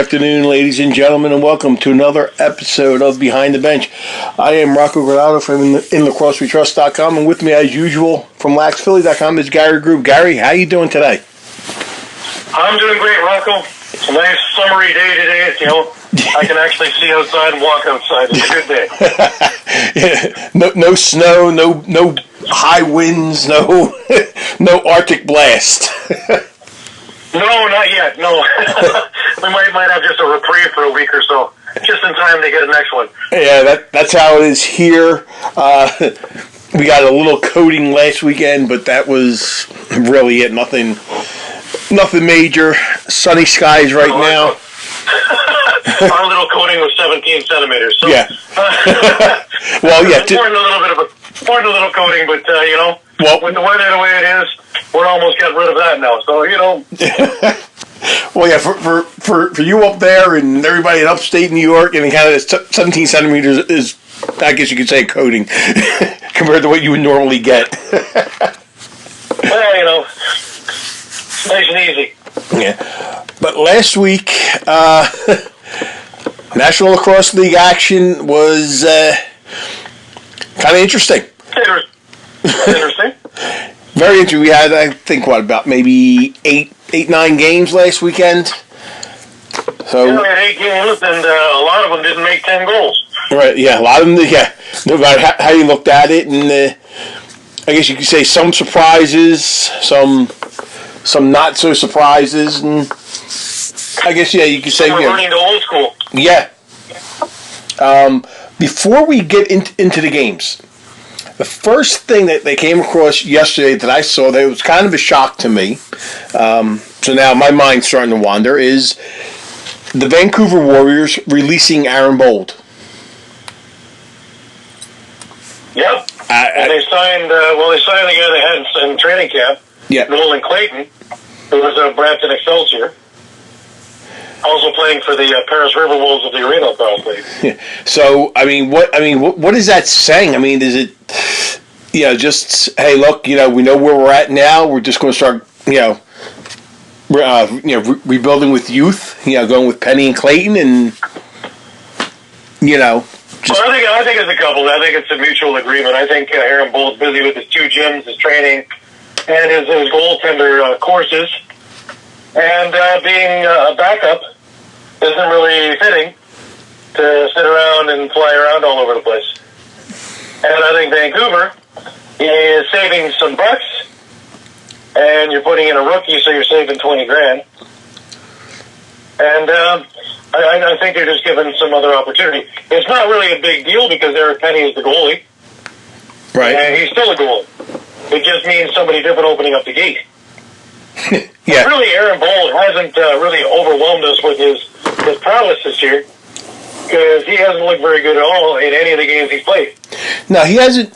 afternoon, ladies and gentlemen, and welcome to another episode of Behind the Bench. I am Rocco Granado from InLacrosseWeTrust.com, and with me, as usual, from LaxPhilly.com is Gary Groove. Gary, how you doing today? I'm doing great, Rocco. It's a nice summery day today. It's, I can actually see outside and walk outside. It's a good day. No snow, no high winds, no Arctic blast. No, not yet. No, we might have just a reprieve for a week or so, just in time to get the next one. Yeah, that's how it is here. We got a little coating last weekend, but that was really it. Nothing major. Sunny skies right now. Our little coating was 17 centimeters. So, yeah. Well, yeah. More than a little coating, but with the weather the way it is, we're almost getting rid of that now. So Well, yeah. For you up there and everybody in upstate New York and Canada, 17 centimeters is, I guess you could say, coating compared to what you would normally get. Well, nice and easy. Yeah. But last week, National Lacrosse League action was kind of interesting. Interesting. Very interesting. We had, I think, about maybe 9 games last weekend. So we had 8 games, and a lot of them didn't make 10 goals. Right. Yeah. A lot of them. Yeah. No matter how you looked at it, and I guess you could say some surprises, some not so surprises, and I guess you could say we're learning the old school. Yeah. Before we get into the games, the first thing that they came across yesterday that I saw that was kind of a shock to me, so now my mind's starting to wander, is the Vancouver Warriors releasing Aaron Bold. Yep. And they signed the guy they had in training camp, Nolan Clayton, who was Brampton Excelsior, also playing for the Paris River Wolves of the Arena Lacrosse League. Yeah. So, what is that saying? I mean, is it, just, hey, look, we know where we're at now. We're just going to start, rebuilding with youth. Going with Penny and Clayton, and just. Well, I think it's a couple. I think it's a mutual agreement. I think Aaron Bold's busy with his 2 gyms, his training, and his goaltender courses. And being a backup isn't really fitting to sit around and fly around all over the place. And I think Vancouver is saving some bucks, and you're putting in a rookie, so you're saving $20,000. And I think they're just giving some other opportunity. It's not really a big deal because Eric Penny is the goalie. Right. And he's still a goalie. It just means somebody different opening up the gate. Yeah. But really, Aaron Bold hasn't really overwhelmed us with his prowess this year, because he hasn't looked very good at all in any of the games he's played. No, he hasn't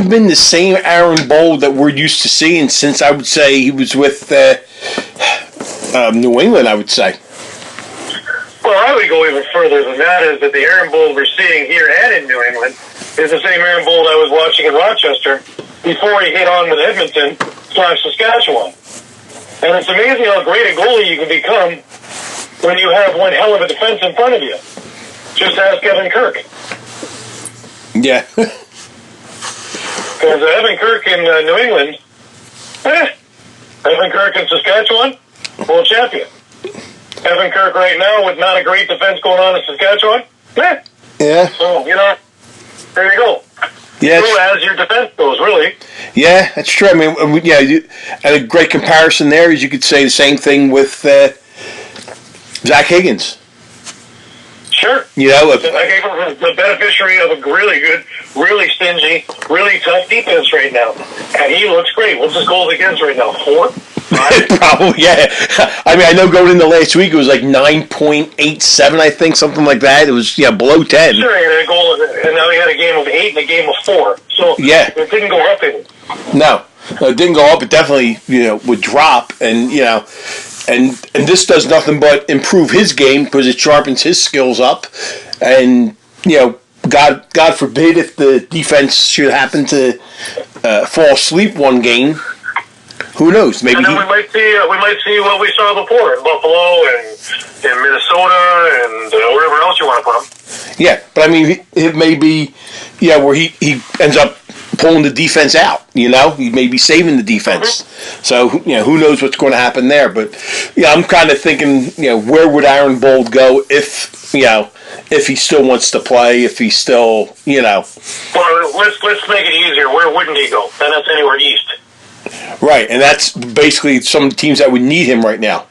been the same Aaron Bold that we're used to seeing since, I would say, he was with New England, I would say. Well, I would go even further than that, is that the Aaron Bold we're seeing here and in New England is the same Aaron Bold I was watching in Rochester before he hit on with Edmonton/Saskatchewan. And it's amazing how great a goalie you can become when you have one hell of a defense in front of you. Just ask Evan Kirk. Yeah. Because Evan Kirk in New England, Evan Kirk in Saskatchewan, world champion. Evan Kirk right now with not a great defense going on in Saskatchewan, Yeah. So, there you go. Yeah. So as your defense goes, really. Yeah, that's true. I mean, and a great comparison there is you could say the same thing with Zach Higgins. Sure. Zach Higgins is the beneficiary of a really good, really stingy, really tough defense right now. And he looks great. What's his goals against right now? 4? 5? Probably, yeah. I mean, I know going into last week it was like 9.87, I think, something like that. It was, below 10. Sure, he had a goal, and now he had a game of 8 and a game of 4. So yeah, it didn't go up any. No, it didn't go up. It definitely, would drop, and and this does nothing but improve his game because it sharpens his skills up, and God forbid if the defense should happen to fall asleep one game. Who knows? Maybe. And then we might see what we saw before in Buffalo and in Minnesota and wherever else you want to put him. Yeah, but I mean, it may be, where he ends up pulling the defense out. He may be saving the defense. Mm-hmm. So who knows what's going to happen there? But I'm kind of thinking, where would Aaron Bold go if he still wants to play? If he still, Well, let's make it easier. Where wouldn't he go? And that's anywhere east. Right, and that's basically some teams that would need him right now.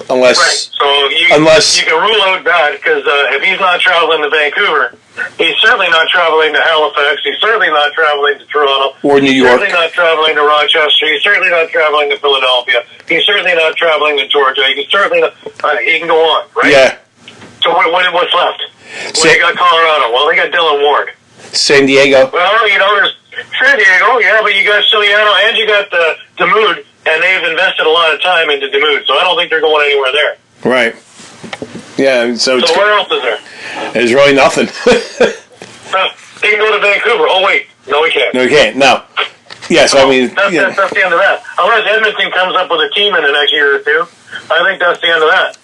Unless, right. So you can rule out that because if he's not traveling to Vancouver, he's certainly not traveling to Halifax. He's certainly not traveling to Toronto or New York. He's certainly not traveling to Rochester. He's certainly not traveling to Philadelphia. He's certainly not traveling to Georgia. He can go on, right? Yeah. So what's left? Well, you got Colorado. Well, they got Dylan Ward. San Diego. Well, there's San Diego, yeah, but you got Siliano and you got Demude, and they've invested a lot of time into Demude, so I don't think they're going anywhere there. Right. Yeah, so where else is there? There's really nothing. He can go to Vancouver. Oh, wait. No, he can't. No, he can't. No. Yes, I mean... That's the end of that. Unless Edmonton comes up with a team in the next year or two, I think that's the end of that.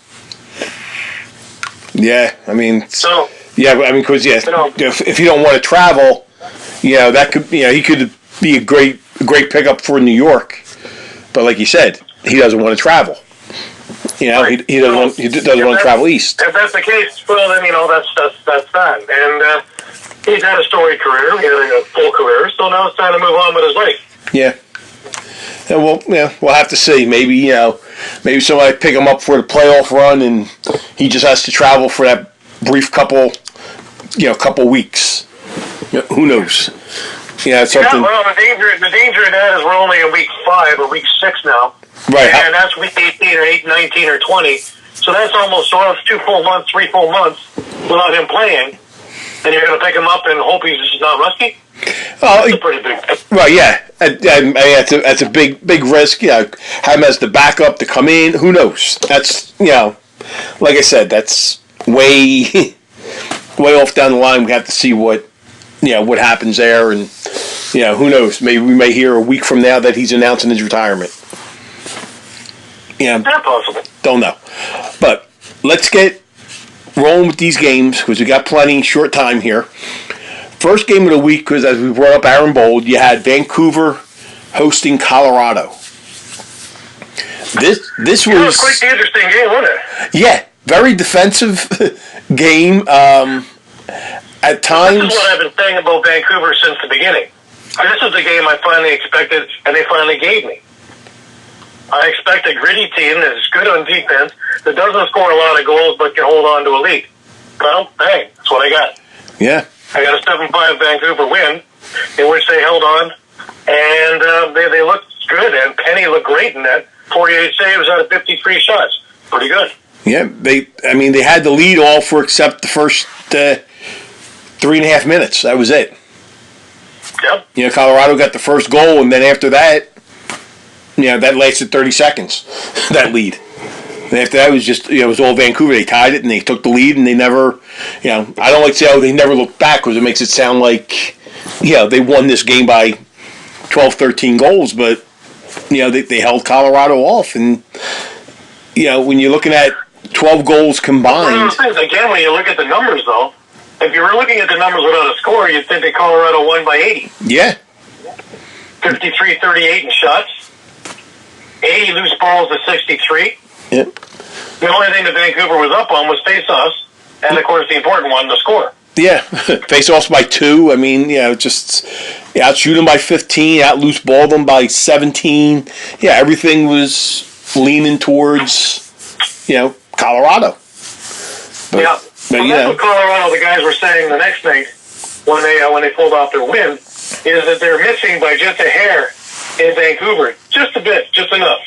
Yeah, I mean... So... Yeah, I mean, because, if you don't want to travel, that could... he could be a great pickup for New York. But like you said, he doesn't want to travel. Right. He doesn't want to travel east. If that's the case, well, then, that's that. And he's had a storied career. He had a full career. So now it's time to move on with his life. Yeah. And we'll have to see. Maybe, maybe somebody pick him up for the playoff run and he just has to travel for that brief couple weeks. Who knows? Yeah, something. Yeah, well, the danger in that is we're only in week 5 or week 6 now. Right. And that's week 18 or 19 or 20. So that's almost 2 full months, 3 full months without him playing. And you're going to pick him up and hope he's just not rusty? That's a pretty big thing. Well, yeah. That's a big risk. Have him as the backup to come in. Who knows? That's, like I said, that's way off down the line. We have to see what happens there. And, who knows? Maybe we may hear a week from now that he's announcing his retirement. Not possible. Don't know. But let's get rolling with these games because we got plenty short time here. First game of the week, because as we brought up Aaron Bold, you had Vancouver hosting Colorado. This was quite an interesting game, wasn't it? Yeah, very defensive game. At times, this is what I've been saying about Vancouver since the beginning. This is the game I finally expected, and they finally gave me. I expect a gritty team that is good on defense, that doesn't score a lot of goals, but can hold on to a lead. Well, hey, that's what I got. Yeah. I got a 7-5 Vancouver win, in which they held on, and they looked good, and Penny looked great in that. 48 saves out of 53 shots. Pretty good. Yeah, they had the lead all for except the first 3.5 minutes. That was it. Yep. Colorado got the first goal, and then after that, that lasted 30 seconds, that lead. And after that, it was all Vancouver. They tied it, and they took the lead, and they never, I don't like to say, they never looked back, because it makes it sound like, they won this game by 12, 13 goals, but, they held Colorado off. And, when you're looking at 12 goals combined. One of those things, again, when you look at the numbers, though, if you were looking at the numbers without a score, you'd think that Colorado won by 80. Yeah. 53-38 in shots. 80 loose balls to 63. Yep. The only thing that Vancouver was up on was face-offs, and of course the important one, the score. Yeah, face-offs by 2. I mean, just outshoot them by 15, out loose ball them by 17. Yeah, everything was leaning towards, Colorado. But that's what Colorado, the guys were saying the next night when they pulled off their win, is that they're missing by just a hair in Vancouver, just a bit, just enough.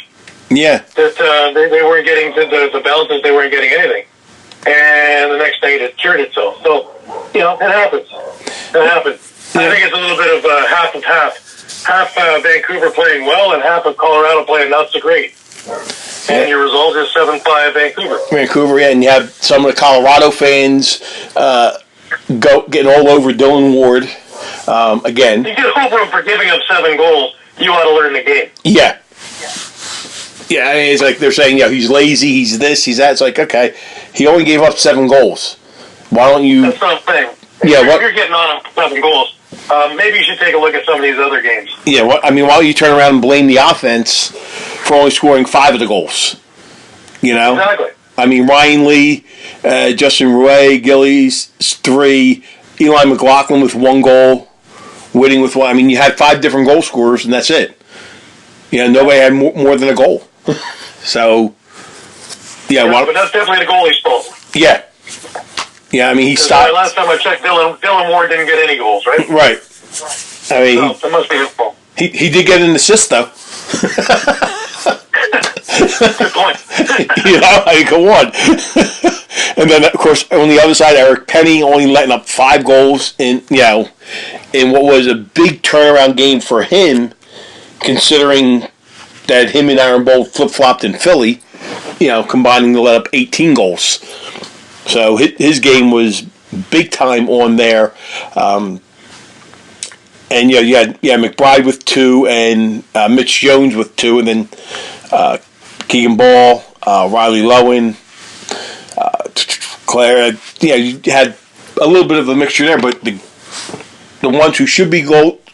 Yeah. That they weren't getting the balances, they weren't getting anything. And the next night it cured itself. So, it happens. It happens. I think it's a little bit of half and half. Half Vancouver playing well and half of Colorado playing not so great. And your result is 7-5 Vancouver. Vancouver, yeah, and you have some of the Colorado fans getting all over Dylan Ward again. You get over him for giving up 7 goals. You ought to learn the game. Yeah. Yeah, I mean, it's like they're saying, he's lazy, he's this, he's that. It's like, okay, he only gave up 7 goals. Why don't you? That's what I'm saying. Yeah, if you're getting on him for 7 goals, maybe you should take a look at some of these other games. Yeah, why don't you turn around and blame the offense for only scoring 5 of the goals? Exactly. I mean, Ryan Lee, Justin Rouet, Gillies 3, Eli McLaughlin with 1 goal, Whitting with 1. I mean, you had 5 different goal scorers, and that's it. Nobody had more than a goal. So, but that's definitely the goalie's fault. Yeah. Yeah, I mean, he stopped. Last time I checked, Dylan Ward didn't get any goals, right? Right. I mean, so it must be his fault. He did get an assist, though. Good point. Go on. And then, of course, on the other side, Eric Penny only letting up 5 goals in what was a big turnaround game for him, considering that him and Aaron Bold flip-flopped in Philly, combining to let up 18 goals. So his game was big time on there. And you had McBride with 2 and Mitch Jones with 2, and then Keegan Ball, Riley Lowen, Claire. You had a little bit of a mixture there, but the ones who should be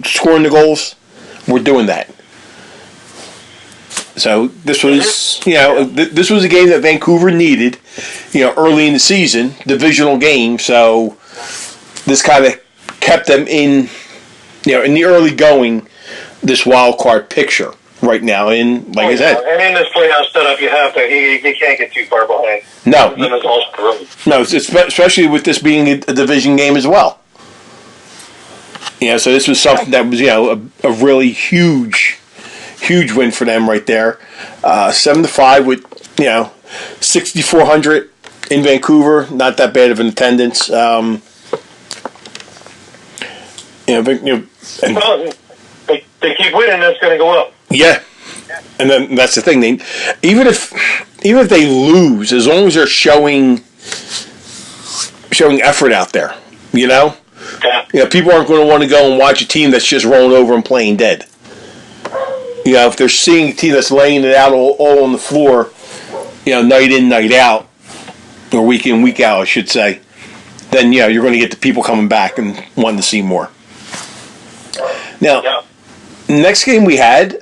scoring the goals were doing that. So this was, this was a game that Vancouver needed, early in the season, divisional game. So this kind of kept them in the early going, this wild card picture right now. And like I said, and in this playoff setup, you can't get too far behind. No, especially with this being a division game as well. So this was something that was a really huge win for them right there. 7-5 with 6,400 in Vancouver. Not that bad of an attendance. They keep winning, that's going to go up. Yeah, and then that's the thing. Even if they lose, as long as they're showing effort out there, people aren't going to want to go and watch a team that's just rolling over and playing dead. If they're seeing a team that's laying it out all on the floor, night in, night out, or week in, week out, I should say, then you're going to get the people coming back and wanting to see more. Now, next game we had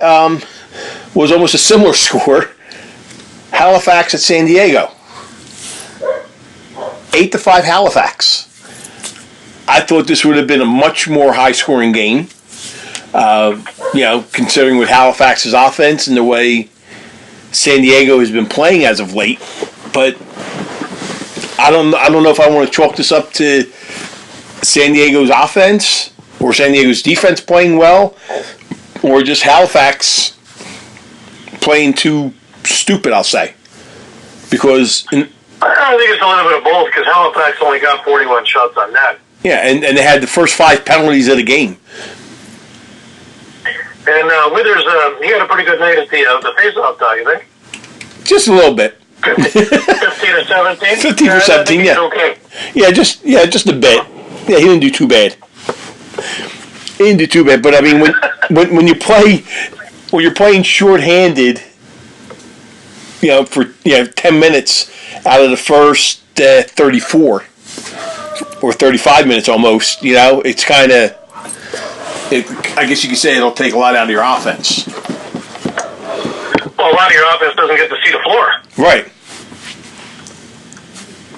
was almost a similar score. Halifax at San Diego. 8-5 Halifax. I thought this would have been a much more high-scoring game. Considering with Halifax's offense and the way San Diego has been playing as of late, but I don't know if I want to chalk this up to San Diego's offense or San Diego's defense playing well, or just Halifax playing too stupid, I'll say. Because I think it's a little bit of both, because Halifax only got 41 shots on net. Yeah, and they had the first 5 penalties of the game. And Withers, he had a pretty good night at the face-off, you think? Just a little bit. 15 or 17? 15 or 17, yeah. Okay. Yeah, just a bit. Yeah, he didn't do too bad. But I mean, when you play, when you're playing shorthanded, for 10 minutes out of the first 34 or 35 minutes almost, it's kind of. I guess you could say it'll take a lot out of your offense. Well, a lot of your offense doesn't get to see the floor. Right.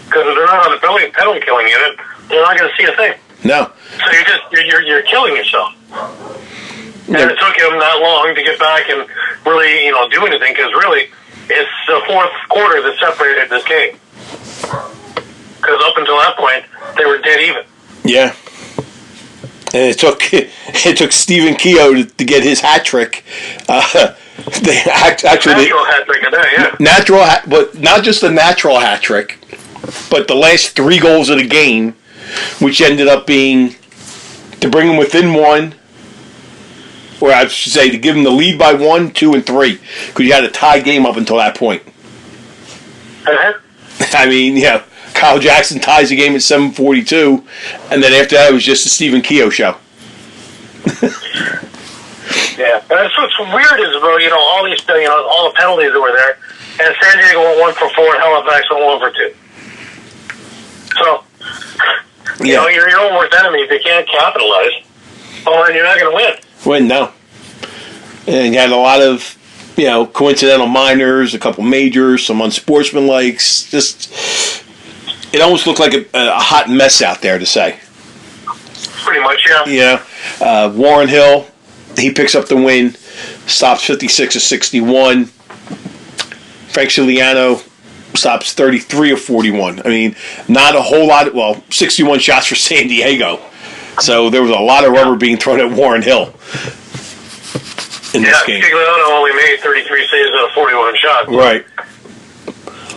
Because if they're not on the penalty killing unit, they're not going to see a thing. No. So you're killing yourself. And it took him that long to get back and really, do anything, because really, it's the fourth quarter that separated this game. Because up until that point, they were dead even. Yeah. And it took Stephen Keogh to get his hat trick. Natural hat trick of that, yeah. But not just the natural hat trick, but the last 3 goals of the game, which ended up being to bring him within 1, or I should say to give him the lead by 1, 2, and 3, because you had a tie game up until that point. Uh-huh. I mean, Kyle Jackson ties the game at 7:42, and then after that it was just the Stephen Keogh show. Yeah, and what's weird is, bro, all these, all the penalties that were there, and San Diego went 1 for 4, and Halifax went 1 for 2. So, your own worst enemy, if they can't capitalize, then you're not going to win. Win, no. And you had a lot of, coincidental minors, a couple majors, some unsportsmanlikes. Just, it almost looked like a hot mess out there, to say. Pretty much, yeah. Yeah. Warren Hill, he picks up the win, stops 56 of 61. Frank Ciliano stops 33 of 41. I mean, not a whole lot. 61 shots for San Diego. So there was a lot of rubber being thrown at Warren Hill in this game. Ciliano only made 33 saves out of 41 shots. Right.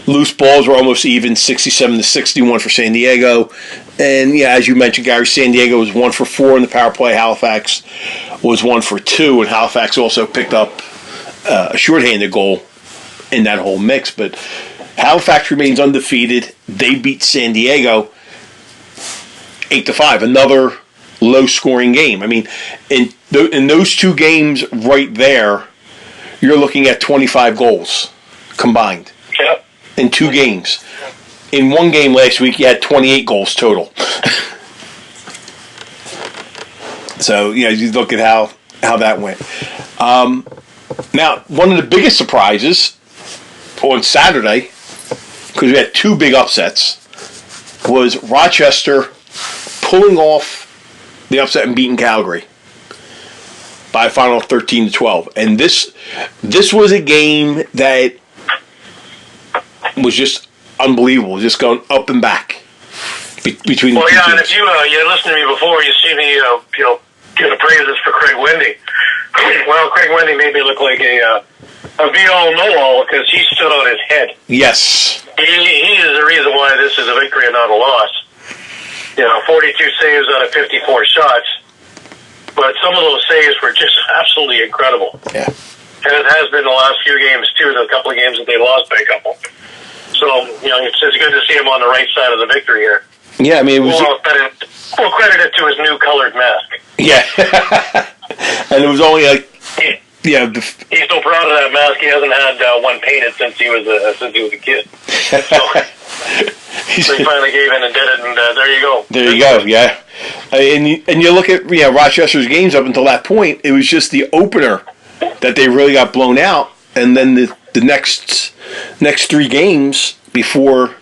Loose balls were almost even, 67 to 61 for San Diego. And, as you mentioned, Gary, San Diego was 1 for 4 in the power play. Halifax was 1 for 2, and Halifax also picked up a shorthanded goal in that whole mix. But Halifax remains undefeated. They beat San Diego 8-5, another low-scoring game. I mean, in those two games right there, you're looking at 25 goals combined. Yep. In 2 games. In one game last week, you had 28 goals total. So, you look at how that went. Now, one of the biggest surprises on Saturday, because we had 2 big upsets, was Rochester pulling off the upset and beating Calgary by a final of 13-12. And this was a game that was just unbelievable, just going up and back between the two teams. And if you listened to me before, you see me, give the praises for Craig Wendy. Well, Craig Wendy made me look like a be-all, know-all because he stood on his head. Yes. He is the reason why this is a victory and not a loss. 42 saves out of 54 shots. But some of those saves were just absolutely incredible. Yeah. And it has been the last few games, too, the couple of games that they lost by a couple. So, it's good to see him on the right side of the victory here. Yeah, I mean, it was... We'll credit it to his new colored mask. Yeah. And it was only like... Yeah. He's so proud of that mask, he hasn't had one painted since he was a kid. So he finally gave in and did it, and there you go. There you go, yeah. And you look at Rochester's games up until that point, it was just the opener that they really got blown out, and then the next 3 games before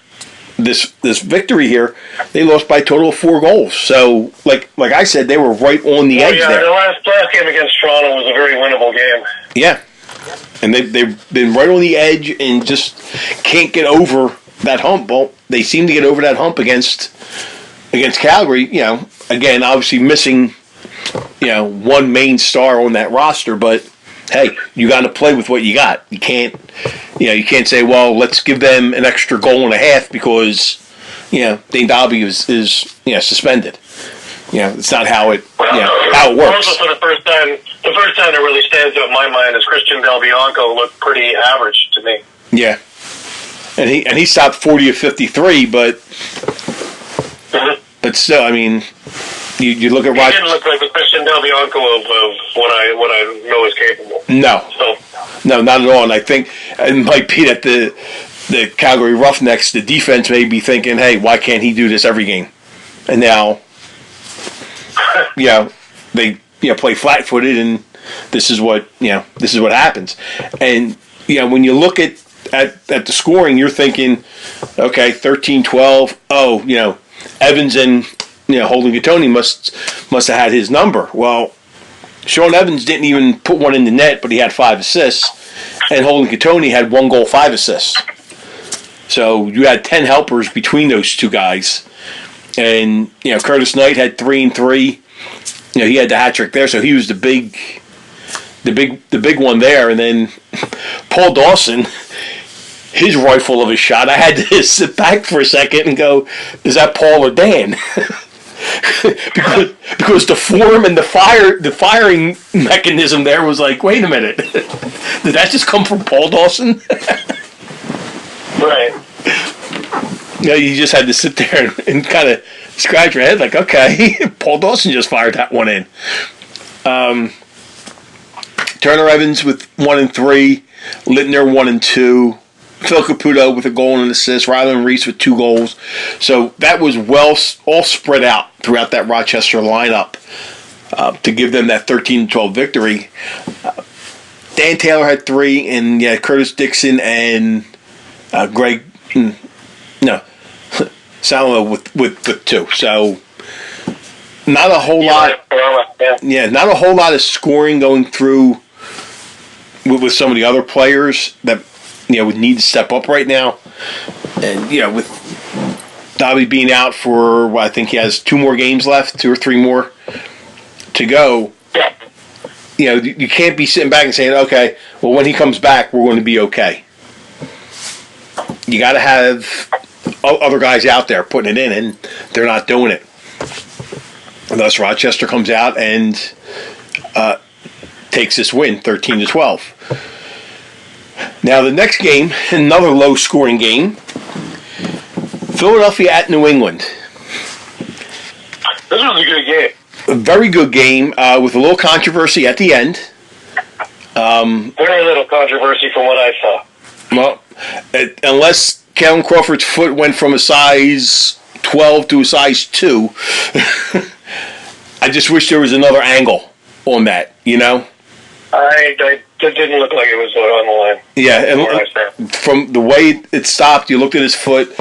this victory here, they lost by a total of 4 goals. So, like I said, they were right on the edge there. The last game against Toronto was a very winnable game. Yeah, and they've been right on the edge and just can't get over that hump. Well, they seem to get over that hump against Calgary. Again, obviously missing one main star on that roster, but hey, you got to play with what you got. You can't say, well, let's give them an extra goal and a half because Dane Dobby is suspended. It's not how it works. Also, for the first time that really stands out in my mind is Christian Del Bianco looked pretty average to me. Yeah, and he stopped 40 of 53, but still, I mean, you look at he didn't look like the Christian Del Bianco of what I know is capable. No, not at all. And I think it might be that the Calgary Roughnecks, the defense may be thinking, hey, why can't he do this every game? And now, they play flat-footed, and this is what happens. And when you look at the scoring, you're thinking, okay, 13-12. Oh, Evans and Holden Gattoni must have had his number. Well, Sean Evans didn't even put one in the net, but he had 5 assists, and Holden Gattoni had 1 goal, 5 assists. So you had 10 helpers between those two guys, and Curtis Knight had 3 and 3. He had the hat trick there, so he was the big one there. And then Paul Dawson, his rifle of a shot, I had to sit back for a second and go, is that Paul or Dan? because the form and the firing mechanism there was like, wait a minute, did that just come from Paul Dawson? Right. You just had to sit there and kind of scratch your head like, okay, Paul Dawson just fired that one in. Turner Evans with 1 and 3, Littner 1 and 2, Phil Caputo with a goal and an assist, Rylan Reese with 2 goals. So that was all spread out throughout that Rochester lineup to give them that 13-12 victory. Dan Taylor had 3, and Curtis Dixon and Greg, Salamo with 2. So not a whole lot. Yeah, not a whole lot of scoring going through with some of the other players that would need to step up right now. And with Dobby being out for, I think he has 2 more games left, 2 or 3 more to go. You can't be sitting back and saying, okay, well, when he comes back, we're going to be okay. You got to have other guys out there putting it in, and they're not doing it. And thus, Rochester comes out and takes this win, 13-12. Now, the next game, another low-scoring game, Philadelphia at New England. This was a good game. A very good game with a little controversy at the end. Very little controversy from what I saw. Well, unless Kellen Crawford's foot went from a size 12 to a size 2, I just wish there was another angle on that, It didn't look like it was on the line. Yeah, and from the way it stopped, you looked at his foot,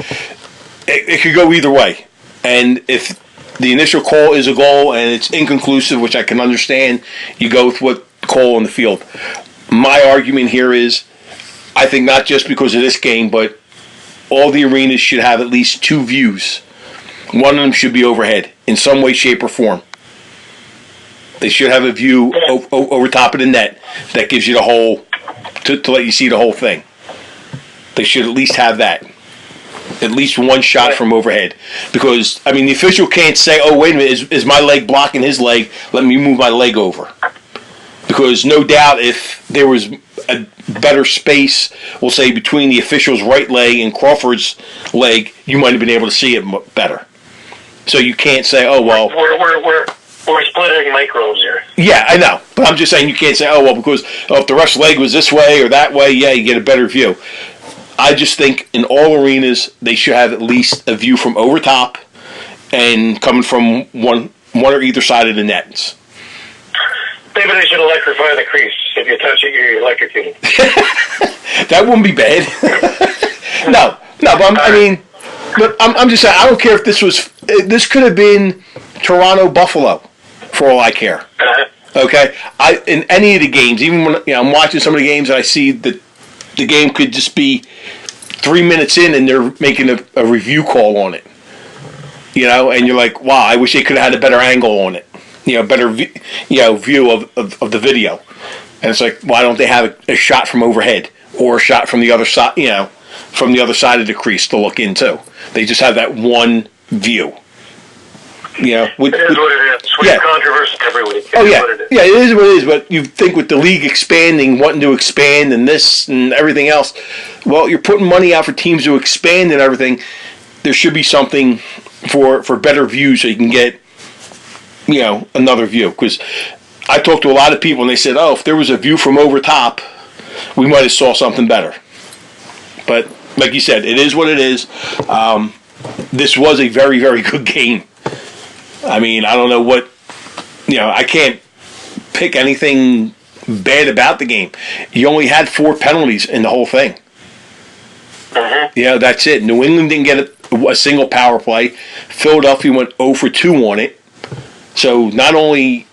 it could go either way. And if the initial call is a goal and it's inconclusive, which I can understand, you go with what call on the field. My argument here is, I think not just because of this game, but all the arenas should have at least 2 views. One of them should be overhead in some way, shape, or form. They should have a view over top of the net that gives you the whole, to let you see the whole thing. They should at least have that. At least one shot from overhead. Because, the official can't say, oh, wait a minute, is my leg blocking his leg? Let me move my leg over. Because no doubt if there was a better space, we'll say, between the official's right leg and Crawford's leg, you might have been able to see it better. So you can't say, oh, well... We're splitting microbes here. Yeah, I know. But I'm just saying you can't say, oh, well, because if the ref's leg was this way or that way, you get a better view. I just think in all arenas, they should have at least a view from over top and coming from one or either side of the nets. Maybe they should electrify the crease. If you touch it, you're electrocuted. That wouldn't be bad. No, but I'm just saying, I don't care if this could have been Toronto Buffalo, for all I care. Okay, in any of the games, even when I'm watching some of the games, and I see that the game could just be 3 minutes in, and they're making a review call on it. And you're like, wow, I wish they could have had a better angle on it. Better view of the video. And it's like, why don't they have a shot from overhead or a shot from the other side? From the other side of the crease to look into. They just have that one view. It is what it is. We have controversy every week. It is what it is. But you think with the league expanding, wanting to expand, and this and everything else, well, you're putting money out for teams to expand and everything. There should be something for better views so you can get, another view. Because I talked to a lot of people and they said, oh, if there was a view from over top, we might have saw something better. But like you said, it is what it is. This was a very, very good game. I don't know what, I can't pick anything bad about the game. You only had 4 penalties in the whole thing. Mm-hmm. That's it. New England didn't get a single power play. Philadelphia went 0 for 2 on it. So not only,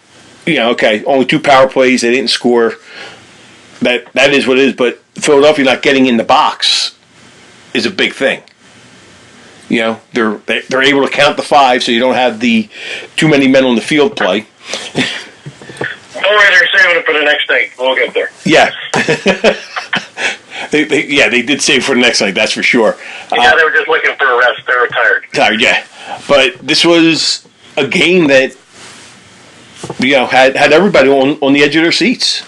only 2 power plays, they didn't score. That is what it is. But Philadelphia not getting in the box is a big thing. They're able to count the 5, so you don't have the too many men on the field play. Don't worry, they're saving it for the next night. We'll get there. Yeah. They did save for the next night, that's for sure. They were just looking for a rest. They were tired. Yeah. But this was a game that, had everybody on the edge of their seats.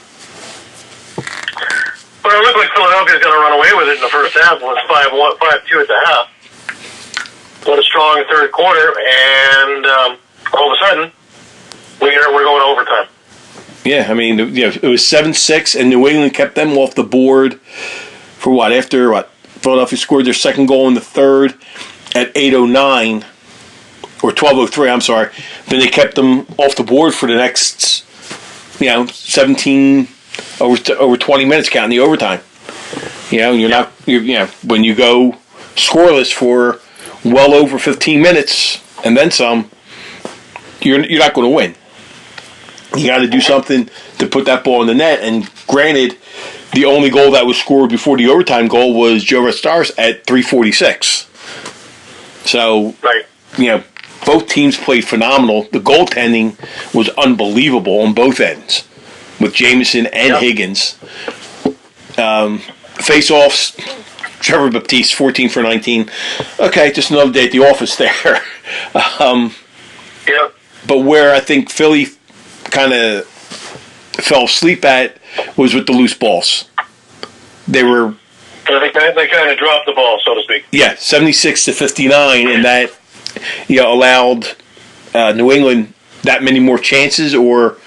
Well, it looked like Philadelphia's going to run away with it in the first half. It was 5-2 at the half. What a strong third quarter, and all of a sudden, we're going to overtime. Yeah, I mean, it was 7-6, and New England kept them off the board for what? After what? Philadelphia scored their second goal in the third at 8:09 or 12:03. I'm sorry. Then they kept them off the board for the next, 17 over 20 minutes, counting the overtime. When you go scoreless for well over 15 minutes and then some, you're not going to win. You got to do something to put that ball in the net. And granted, the only goal that was scored before the overtime goal was Joe Stars at 3:46. So, right. Both teams played phenomenal. The goaltending was unbelievable on both ends with Jameson and Higgins. Face-offs, Trevor Baptiste, 14 for 19. Okay, just another day at the office there. But where I think Philly kind of fell asleep at was with the loose balls. They kind of dropped the ball, so to speak. Yeah, 76-59, and that allowed New England that many more chances, or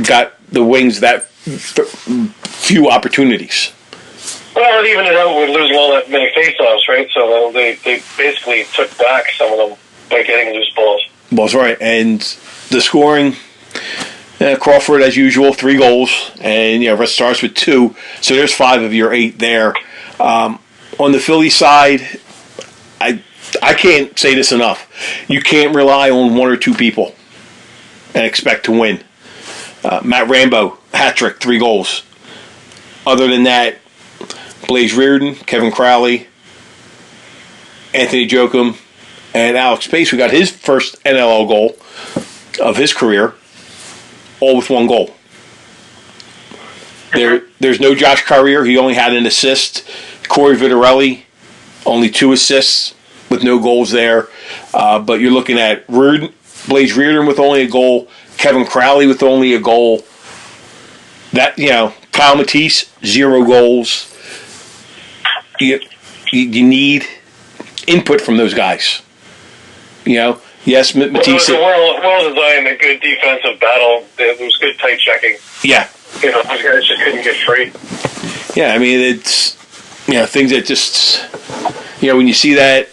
got the Wings that few opportunities. Well, it evened it out with losing all that many faceoffs, right? So they basically took back some of them by getting loose balls. That's right, and the scoring. Crawford, as usual, 3 goals, and Red Stars with 2. So there's 5 of your 8 there. On the Philly side, I can't say this enough. You can't rely on 1 or 2 people and expect to win. Matt Rambo, hat trick, 3 goals. Other than that, Blaze Reardon, Kevin Crowley, Anthony Jochum, and Alex Pace, who got his first NLL goal of his career, all with 1 goal. There's no Josh Carrier. He only had an assist. Corey Vitarelli, only 2 assists with no goals there. But you're looking at Blaze Reardon with only a goal, Kevin Crowley with only a goal. Kyle Matisse, 0 goals. You need input from those guys. Yes, Matisse. It was a well-designed, a good defensive battle. There was good tight checking. Yeah. Those guys just couldn't get free. Yeah, I mean, it's, things that just, when you see that,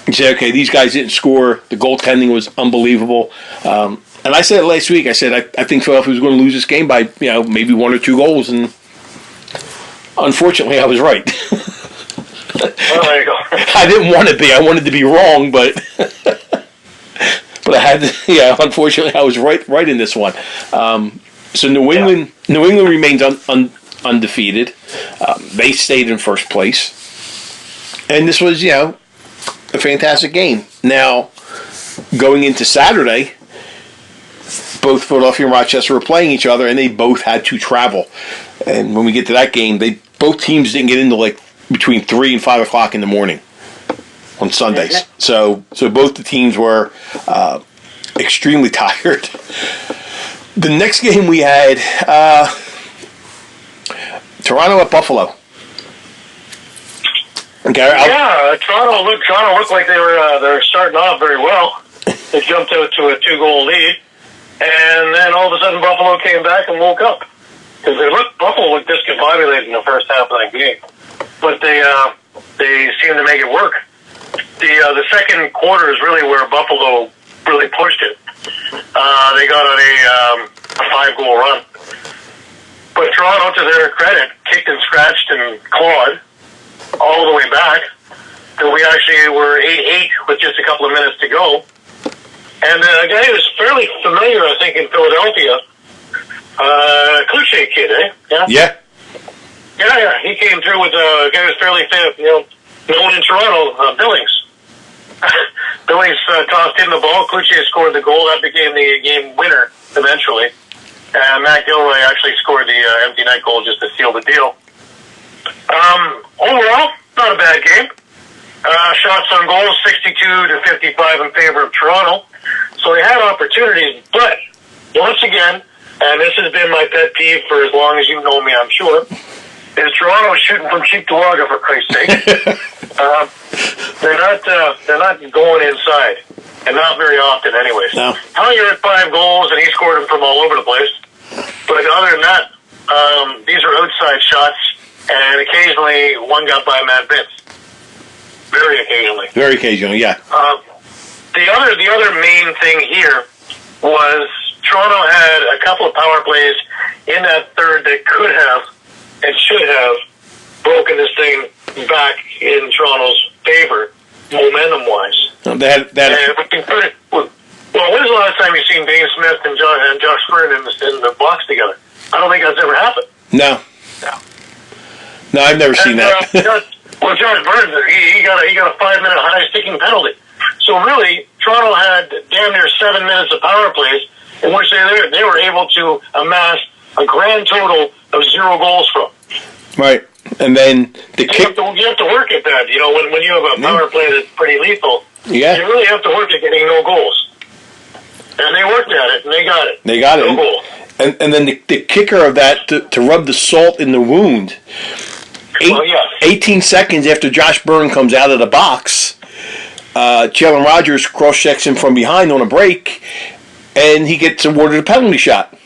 you say, okay, these guys didn't score. The goaltending was unbelievable. And I said it last week. I said, I think Philadelphia was going to lose this game by, maybe 1 or 2 goals. And unfortunately, I was right. Well, there you go. I didn't want to be. I wanted to be wrong, but I had to. Unfortunately, I was right in this one. So New England remains undefeated. They stayed in first place, and this was a fantastic game. Now, going into Saturday, both Philadelphia and Rochester were playing each other, and they both had to travel. And when we get to that game, both teams didn't get into between 3 and 5 o'clock in the morning on Sundays. So both the teams were extremely tired. The next game we had Toronto at Buffalo. Toronto looked like they were starting off very well. They jumped out to a 2-goal lead, and then all of a sudden Buffalo came back and woke up, because Buffalo looked discombobulated in the first half of that game. But they seemed to make it work. The second quarter is really where Buffalo really pushed it. They got on a 5-goal run. But Toronto, to their credit, kicked and scratched and clawed all the way back. So we actually were 8-8 with just a couple of minutes to go. And a guy who's fairly familiar, I think, in Philadelphia, Kluche kid, eh? Yeah. Yeah, he came through with a guy who's fairly known in Toronto, Billings. Billings tossed in the ball. Kluche scored the goal. That became the game winner eventually. Matt Gilroy actually scored the empty net goal just to seal the deal. Overall, not a bad game. Shots on goal, 62-55 in favor of Toronto. So they had opportunities, but once again, and this has been my pet peeve for as long as you've known me, I'm sure, is Toronto shooting from Cheektowaga, for Christ's sake. They're not going inside. and not very often anyways. No. Hellinger had 5 goals, and he scored them from all over the place. But other than that, these are outside shots, and occasionally one got by Matt Vince. Very occasionally. Very occasionally, yeah. The other main thing here was Toronto had a couple of power plays in that third that could have and should have broken this thing back in Toronto's favor, momentum-wise. They had Well, when's the last time you've seen Dane Smith and Josh Byrne in the box together? I don't think that's ever happened. no, I've never seen that. Josh Byrne, he got a 5-minute high sticking penalty. So really, Toronto had damn near 7 minutes of power plays in which they were able to amass a grand total of 0 goals from. Right, and then the You kick. have to work at that. You know, when you have a power play that's pretty lethal, Yeah. you really have to work at getting no goals. And they worked at it, and they got it. They got it. No goals. And then the kicker of that to rub the salt in the wound. Well, yes. 18 seconds after Josh Byrne comes out of the box, Jalen Rogers cross-checks him from behind on a break, and he gets awarded a penalty shot,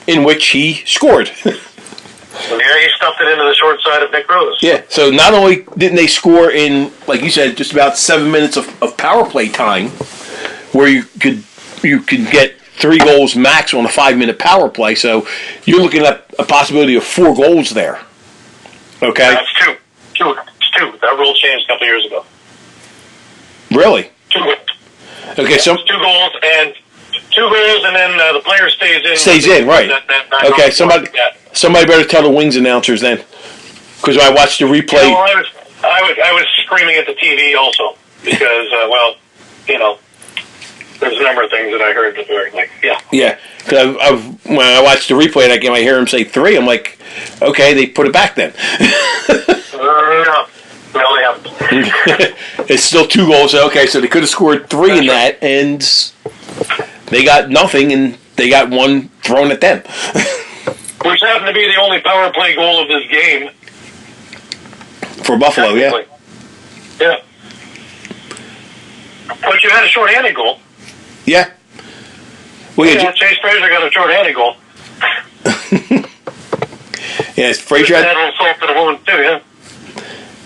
in which he scored. Yeah, he stuffed it into the short side of Nick Rose. Yeah, so not only didn't they score in, like you said, just about 7 minutes of power play time, where you could get 3 goals max on a 5-minute power play, so you're looking at a possibility of 4 goals there. Okay? That's 2. It's 2. That rule changed a couple years ago. Really? 2 goals. Okay, so 2 goals, and 2 goals, and then the player stays in. stays in, right? That Okay, goes somebody better tell the Wings announcers then, because I watched the replay. You know, I was screaming at the TV also because, there's a number of things that I heard that were like, yeah. Yeah, because when I watched the replay of that game, I hear him say 3. I'm like, okay, they put it back then. No, they haven't. It's still 2 goals. Okay, so they could have scored 3 in that, and they got nothing, and they got 1 thrown at them. Which happened to be the only power play goal of this game. For Buffalo, yeah. Yeah. But you had a short-handed goal. Yeah. Well, Yeah, Chase Fraser got a short-handed goal. yeah, Frazier That had, little salt to the wound, too, yeah.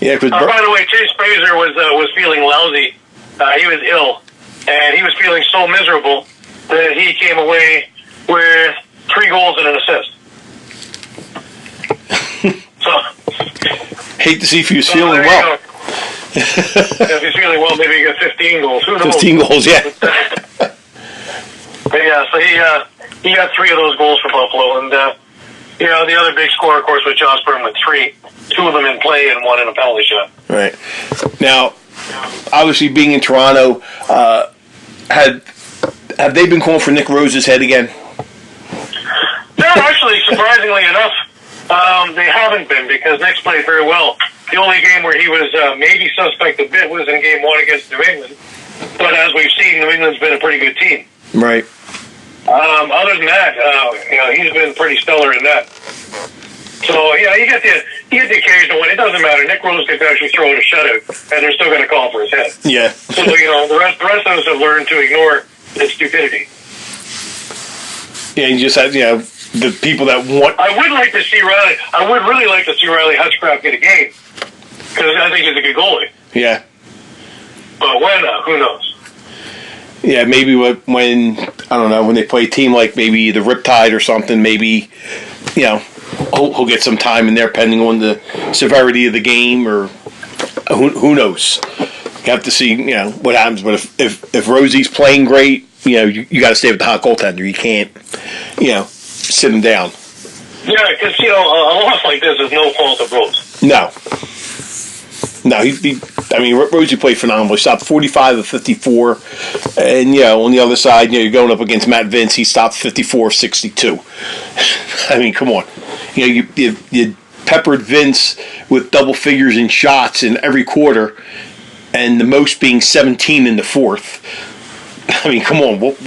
yeah, because By the way, Chase Fraser was feeling lousy. He was ill, and he was feeling so miserable that he came away with 3 goals and an assist. So, hate to see if he was so feeling there you well. go. If he's feeling well, maybe he got 15 goals. Who knows? 15 goals, yeah. But yeah, so he got 3 of those goals for Buffalo, and the other big scorer, of course, was Josh Byrne with 3, 2 of them in play and 1 in a penalty shot. Right. Now, obviously, being in Toronto, have they been calling for Nick Rose's head again? No, actually, surprisingly enough, they haven't been because Nick's played very well. The only game where he was maybe suspect a bit was in Game 1 against New England. But as we've seen, New England's been a pretty good team. Right. Other than that, he's been pretty stellar in that. So yeah, you get the occasional one. It doesn't matter. Nick Rose could actually throw in a shutout, and they're still going to call for his head. Yeah. So the rest of us have learned to ignore his stupidity. Yeah, you just have the people that want. I would like to see Riley. I would really like to see Riley Hutchcraft get a game because I think he's a good goalie. Yeah. But when? Who knows? Yeah, maybe when I don't know, when they play a team like maybe the Riptide or something, maybe he'll get some time in there, depending on the severity of the game, or who knows. You have to see what happens. But if Rosie's playing great, you got to stay with the hot goaltender. You can't sit him down. Yeah, because a loss like this is no fault of Rose. No, Rosie played phenomenally. He stopped 45 of 54. And, on the other side, you're going up against Matt Vince. He stopped 54 of 62. I mean, come on. You peppered Vince with double figures in shots in every quarter, and the most being 17 in the fourth. I mean, come on. What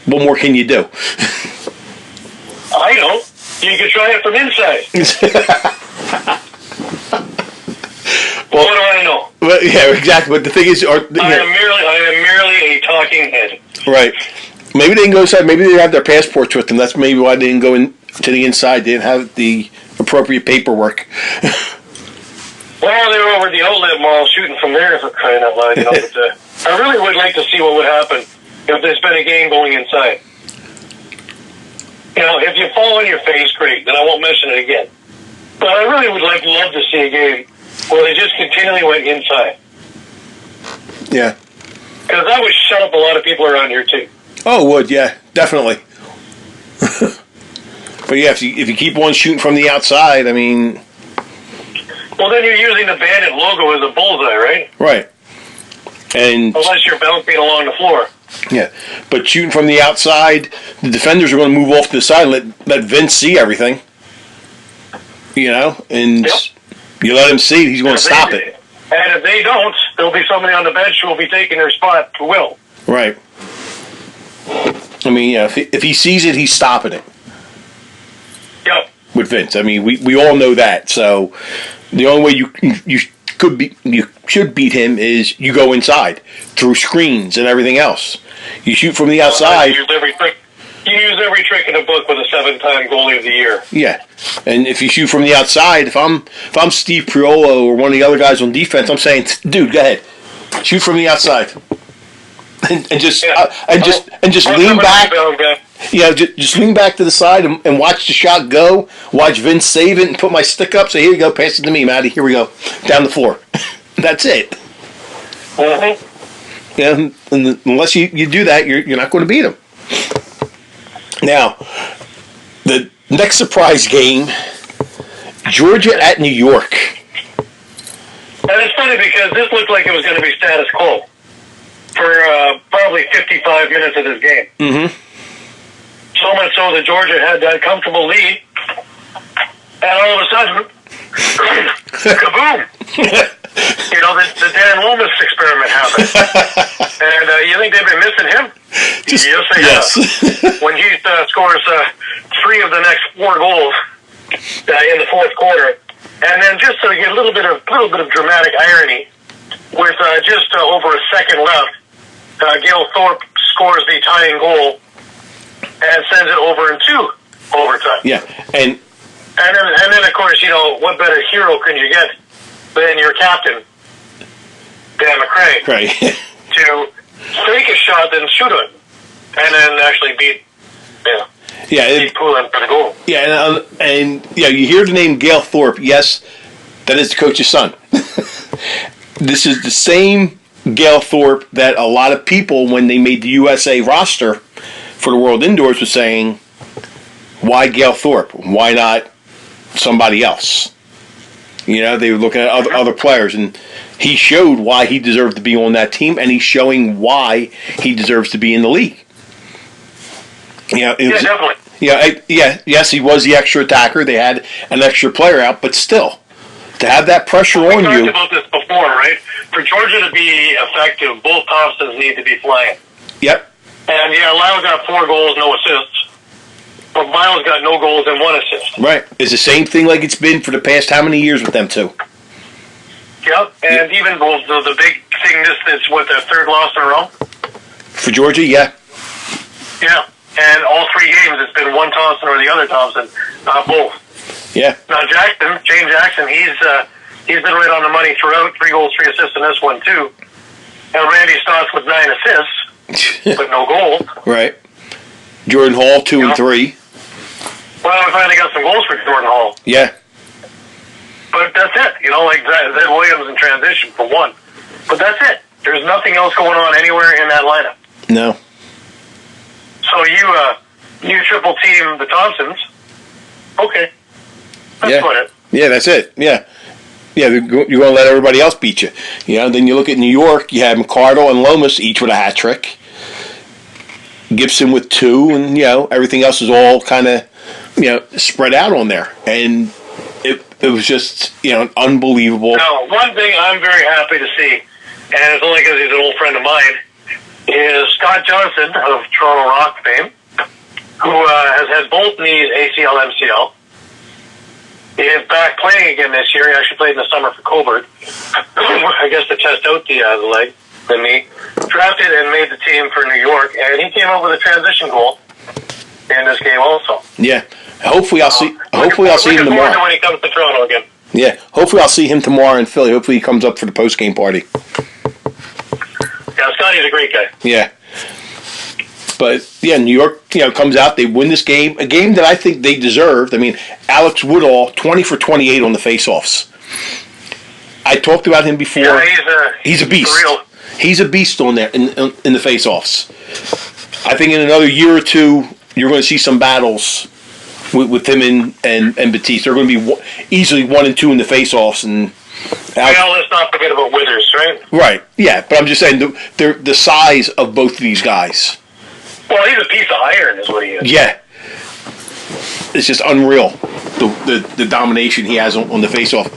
more can you do? I know. You can try it from inside. Well, what do I know? Well, Yeah, exactly. But the thing is, I am merely a talking head. right? Maybe they didn't go inside. Maybe they didn't have their passports with them. That's maybe why they didn't go in to the inside. They didn't have the appropriate paperwork. Well, they were over at the Outlet Mall shooting from there, for crying out loud. But, I really would like to see what would happen if there's been a game going inside. If you fall on your face, great. Then I won't mention it again. But I really would love to see a game where they just continually went inside. Yeah. Because that would shut up a lot of people around here, too. Oh, it would, yeah, definitely. But yeah, if you keep on shooting from the outside, I mean... Well, then you're using the Bandit logo as a bullseye, right? Right. And unless you're bouncing along the floor. Yeah. But shooting from the outside, the defenders are going to move off to the side and let Vince see everything. And yep. You let him see, he's going to stop it. And if they don't, there'll be somebody on the bench who will be taking their spot to Will. Right. I mean, if he sees it, he's stopping it. Yep. With Vince. I mean, we all know that. So the only way you should beat him is you go inside through screens and everything else. You shoot from the outside. You use every trick in the book with a 7-time goalie of the year. Yeah, and if you shoot from the outside, if I'm Steve Priolo or one of the other guys on defense, I'm saying, dude, go ahead, shoot from the outside, and just lean back. Just lean back to the side and watch the shot go. Watch Vince save it and put my stick up. Say, here you go, pass it to me, Matty. Here we go, down the floor. That's it. Mm-hmm. Yeah, and unless you do that, you're not going to beat him. Now, the next surprise game, Georgia at New York. And it's funny because this looked like it was going to be status quo for probably 55 minutes of this game. Mm-hmm. So much so that Georgia had that comfortable lead, and all of a sudden, kaboom! The Dan Lomas experiment happened. And you think they've been missing him? Yes, they have. When he scores 3 of the next 4 goals in the fourth quarter, and then just to get a little bit of dramatic irony, with just over a second left, Gail Thorpe scores the tying goal and sends it over into overtime. Yeah, and then of course, what better hero can you get than your captain, Dan McRae, right? to take a shot, then shoot it, and then actually beat Poulin for the goal. Yeah, and you hear the name Gail Thorpe. Yes, that is the coach's son. This is the same Gail Thorpe that a lot of people, when they made the USA roster for the World Indoors, was saying, why Gail Thorpe? Why not somebody else? They were looking at other players, and he showed why he deserved to be on that team, and he's showing why he deserves to be in the league. Definitely. Yes, he was the extra attacker. They had an extra player out, but still, to have that pressure on you. We talked about this before, right? For Georgia to be effective, both Thompsons need to be flying. Yep. And Lyle got 4 goals, no assists. But Miles got no goals and 1 assist. Right. It's the same thing like it's been for the past how many years with them two? Yep. And even the big thing, it's what, their 3rd loss in a row? For Georgia, yeah. Yeah. And all 3 games, it's been one Thompson or the other Thompson, not both. Yeah. Now Shane Jackson, he's been right on the money throughout. 3 goals, 3 assists in this one too. And Randy Stotts with 9 assists, but no goals. Right. Jordan Hall 2 and 3. Well, we finally got some goals for Jordan Hall. Yeah. But that's it. Like Zed Williams in transition for 1. But that's it. There's nothing else going on anywhere in that lineup. No. So you triple team the Thompsons. Okay. That's it. Yeah, that's it. Yeah. Yeah, you're going to let everybody else beat you. Then you look at New York, you have McCardle and Lomas each with a hat trick. Gibson with 2, and, everything else is all kind of, spread out on there. And it was just, unbelievable. Now, one thing I'm very happy to see, and it's only because he's an old friend of mine, is Scott Johnson of Toronto Rock fame, who has had both knees ACL, MCL. He is back playing again this year. He actually played in the summer for Coburg. I guess to test out the leg, the knee. Drafted and made the team for New York, and he came up with a transition goal in this game also. Yeah. Hopefully I'll see him tomorrow. When he comes to Toronto again. Yeah. Hopefully I'll see him tomorrow in Philly. Hopefully he comes up for the post-game party. Yeah, Scotty's a great guy. Yeah. But, yeah, New York, comes out. They win this game. A game that I think they deserved. I mean, Alex Woodall, 20 for 28 on the faceoffs. I talked about him before. Yeah, he's a beast. Real. He's a beast on there in the faceoffs. I think in another year or two, you're going to see some battles with him and Batiste. They're going to be easily 1 and 2 in the faceoffs. And well, let's not forget about Withers, right? Right, yeah. But I'm just saying, the size of both of these guys. Well, he's a piece of iron, is what he is. Yeah, it's just unreal the domination he has on the faceoff.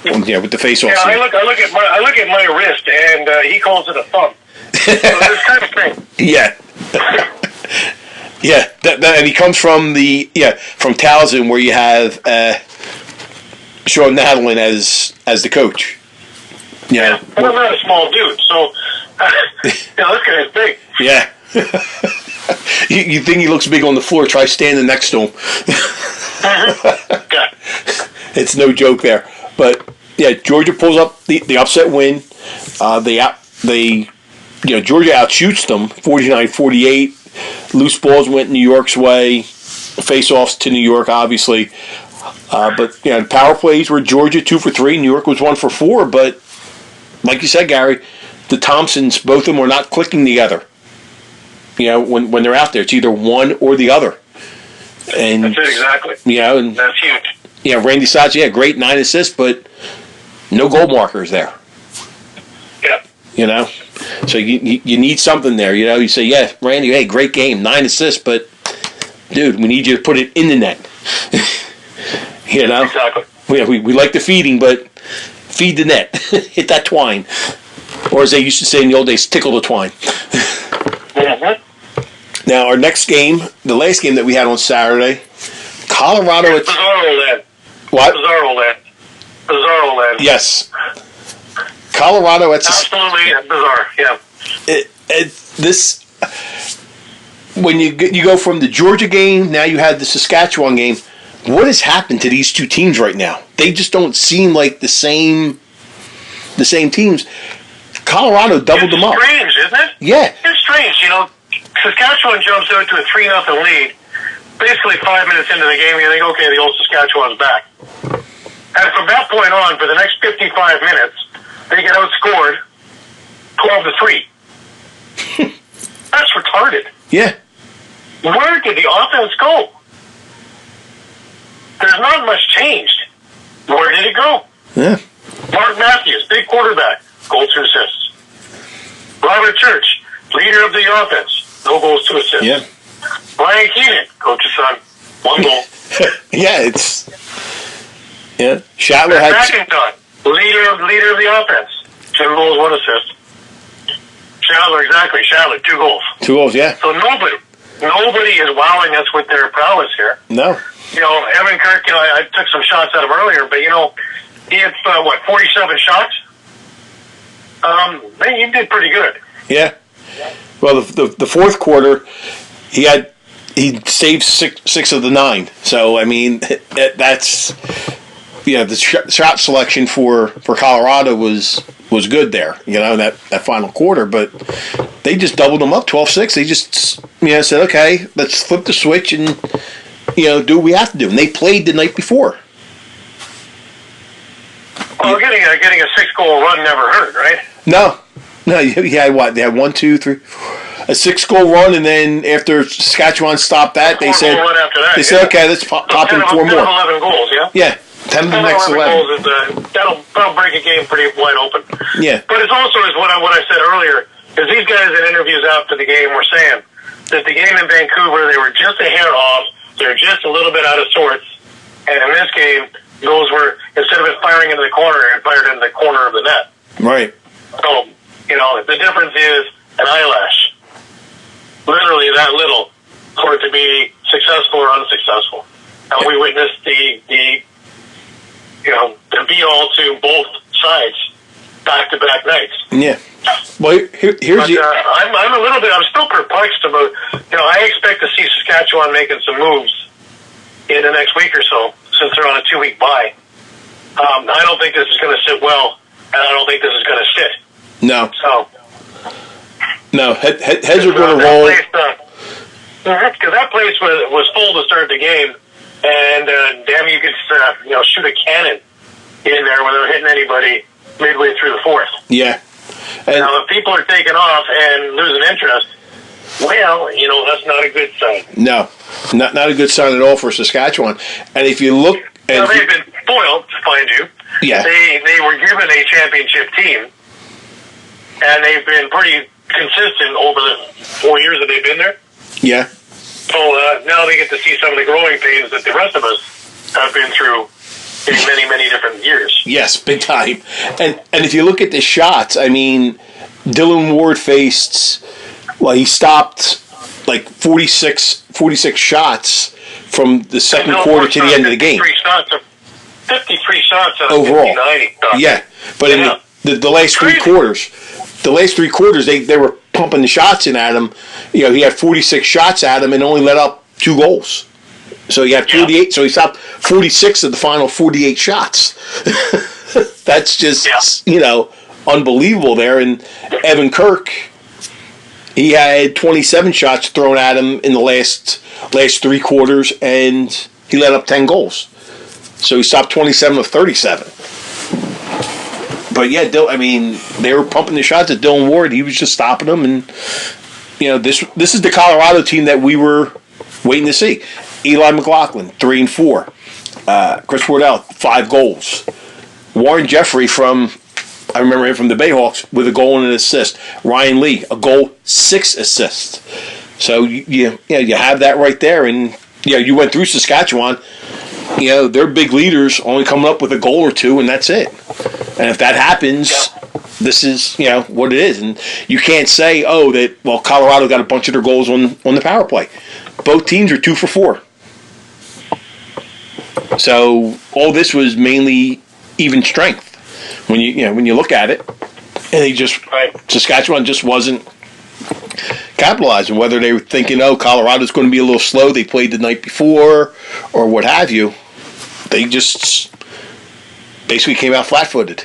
With the faceoff. Yeah, I look at my wrist, and he calls it a thumb. So this kind of thing. Yeah. Yeah, and he comes from from Towson, where you have Sean Nadalin as the coach. Yeah, well, I'm not a small dude, so this guy is big. Yeah. You think he looks big on the floor? Try standing next to him. Yeah. It's no joke there. But yeah, Georgia pulls up the upset win. Georgia outshoots them 49-48. Loose balls went New York's way. Face-offs to New York, obviously. But power plays were Georgia 2 for 3. New York was 1 for 4. But like you said, Gary, the Thompsons, both of them were not clicking together. When they're out there, it's either one or the other. And that's it, exactly. And that's huge. Yeah, Randy Sacchi, great 9 assists, but no goal markers there. Yeah. So you need something there. You say, yeah, Randy, hey, great game, 9 assists, but dude, we need you to put it in the net. Exactly. We like the feeding, but feed the net, hit that twine, or as they used to say in the old days, tickle the twine. Mm-hmm. Now our next game, the last game that we had on Saturday, Colorado. Bizarro land. What? Bizarro land. Yes. Colorado. Absolutely bizarre. Yeah. This when you go from the Georgia game, now you have the Saskatchewan game. What has happened to these two teams right now? They just don't seem like the same teams. Colorado doubled them up. It's strange, isn't it? Yeah. It's strange. Saskatchewan jumps out to a 3-0 lead. Basically 5 minutes into the game, you think, okay, the old Saskatchewan's back. And from that point on, for the next 55 minutes, they get outscored 12-3. That's retarded. Yeah. Where did the offense go? There's not much changed. Where did it go? Yeah. Mark Matthews, big quarterback, goal 2 assists. Robert Church, leader of the offense, no goals, 2 assists. Yeah. Brian Keenan, coach's son, 1 goal. Yeah, Shatler had McIntyre, leader of the offense, 2 goals, 1 assist. Shatler, 2 goals. 2 goals, yeah. So nobody is wowing us with their prowess here. No. Evan Kirk, I took some shots at him earlier, but he had 47 shots. He did pretty good. Yeah. Well, the fourth quarter, he saved six of the 9. So I mean, that's the shot selection for Colorado was good there. That final quarter, but they just doubled them up 12-6. They just said, okay, let's flip the switch and do what we have to do. And they played the night before. Well, getting a 6-goal run never hurt, right? No, you had what? They had 1, 2, 3, a 6-goal run, and then after Saskatchewan stopped that, they said, okay, let's pop in 4 more. 11 goals, yeah? Yeah, 10 of the next 11. Goals is, that'll break a game pretty wide open. Yeah. But it's also, is what I said earlier, is these guys in interviews after the game were saying that the game in Vancouver, they were just a hair off, they're just a little bit out of sorts, and in this game, those were, instead of it firing into the corner, it fired into the corner of the net. Right. So, the difference is an eyelash. Literally that little for it to be successful or unsuccessful. We witnessed the be all to both sides back-to-back nights. Yeah. Well, here's the. I'm a little bit. I'm still perplexed about. I expect to see Saskatchewan making some moves in the next week or so, since they're on a 2-week bye. I don't think this is going to sit well, and I don't think this is going to sit. No. So. No, heads are going to roll. Because that place was full to start the game, and damn, you could shoot a cannon in there without hitting anybody midway through the fourth. Yeah. And now, if people are taking off and losing interest, well, that's not a good sign. No, not a good sign at all for Saskatchewan. And if you look, they've been spoiled, mind you. Yeah. They were given a championship team, and they've been pretty consistent over the 4 years that they've been there. Yeah. So now they get to see some of the growing pains that the rest of us have been through in many, many different years. Yes, big time. And if you look at the shots, I mean, Dylan Ward faced, he stopped like 46 shots from the second quarter to the end of the game. 53 shots out of overall. 59. Yeah, but in the last three quarters, they were pumping the shots in at him. He had 46 shots at him and only let up 2 goals. So he had 48. Yeah. So he stopped 46 of the final 48 shots. That's just unbelievable there. And Evan Kirk, he had 27 shots thrown at him in the last 3 quarters, and he let up 10 goals. So he stopped 27 of 37. But yeah, they were pumping the shots at Dylan Ward. He was just stopping them, and this is the Colorado team that we were waiting to see. Eli McLaughlin, 3 and 4. Chris Wardell, 5 goals. Warren Jeffrey I remember him from the Bayhawks with a goal and an assist. Ryan Lee, a goal, 6 assists. So you have that right there, and you went through Saskatchewan. Their big leaders only coming up with a goal or 2, and that's it. And if that happens, this is what it is. And you can't say, Colorado got a bunch of their goals on the power play. Both teams are 2 for 4. So all this was mainly even strength when you look at it, and Saskatchewan just wasn't capitalizing. Whether they were thinking, Colorado's going to be a little slow, they played the night before, or what have you, they just basically came out flat-footed.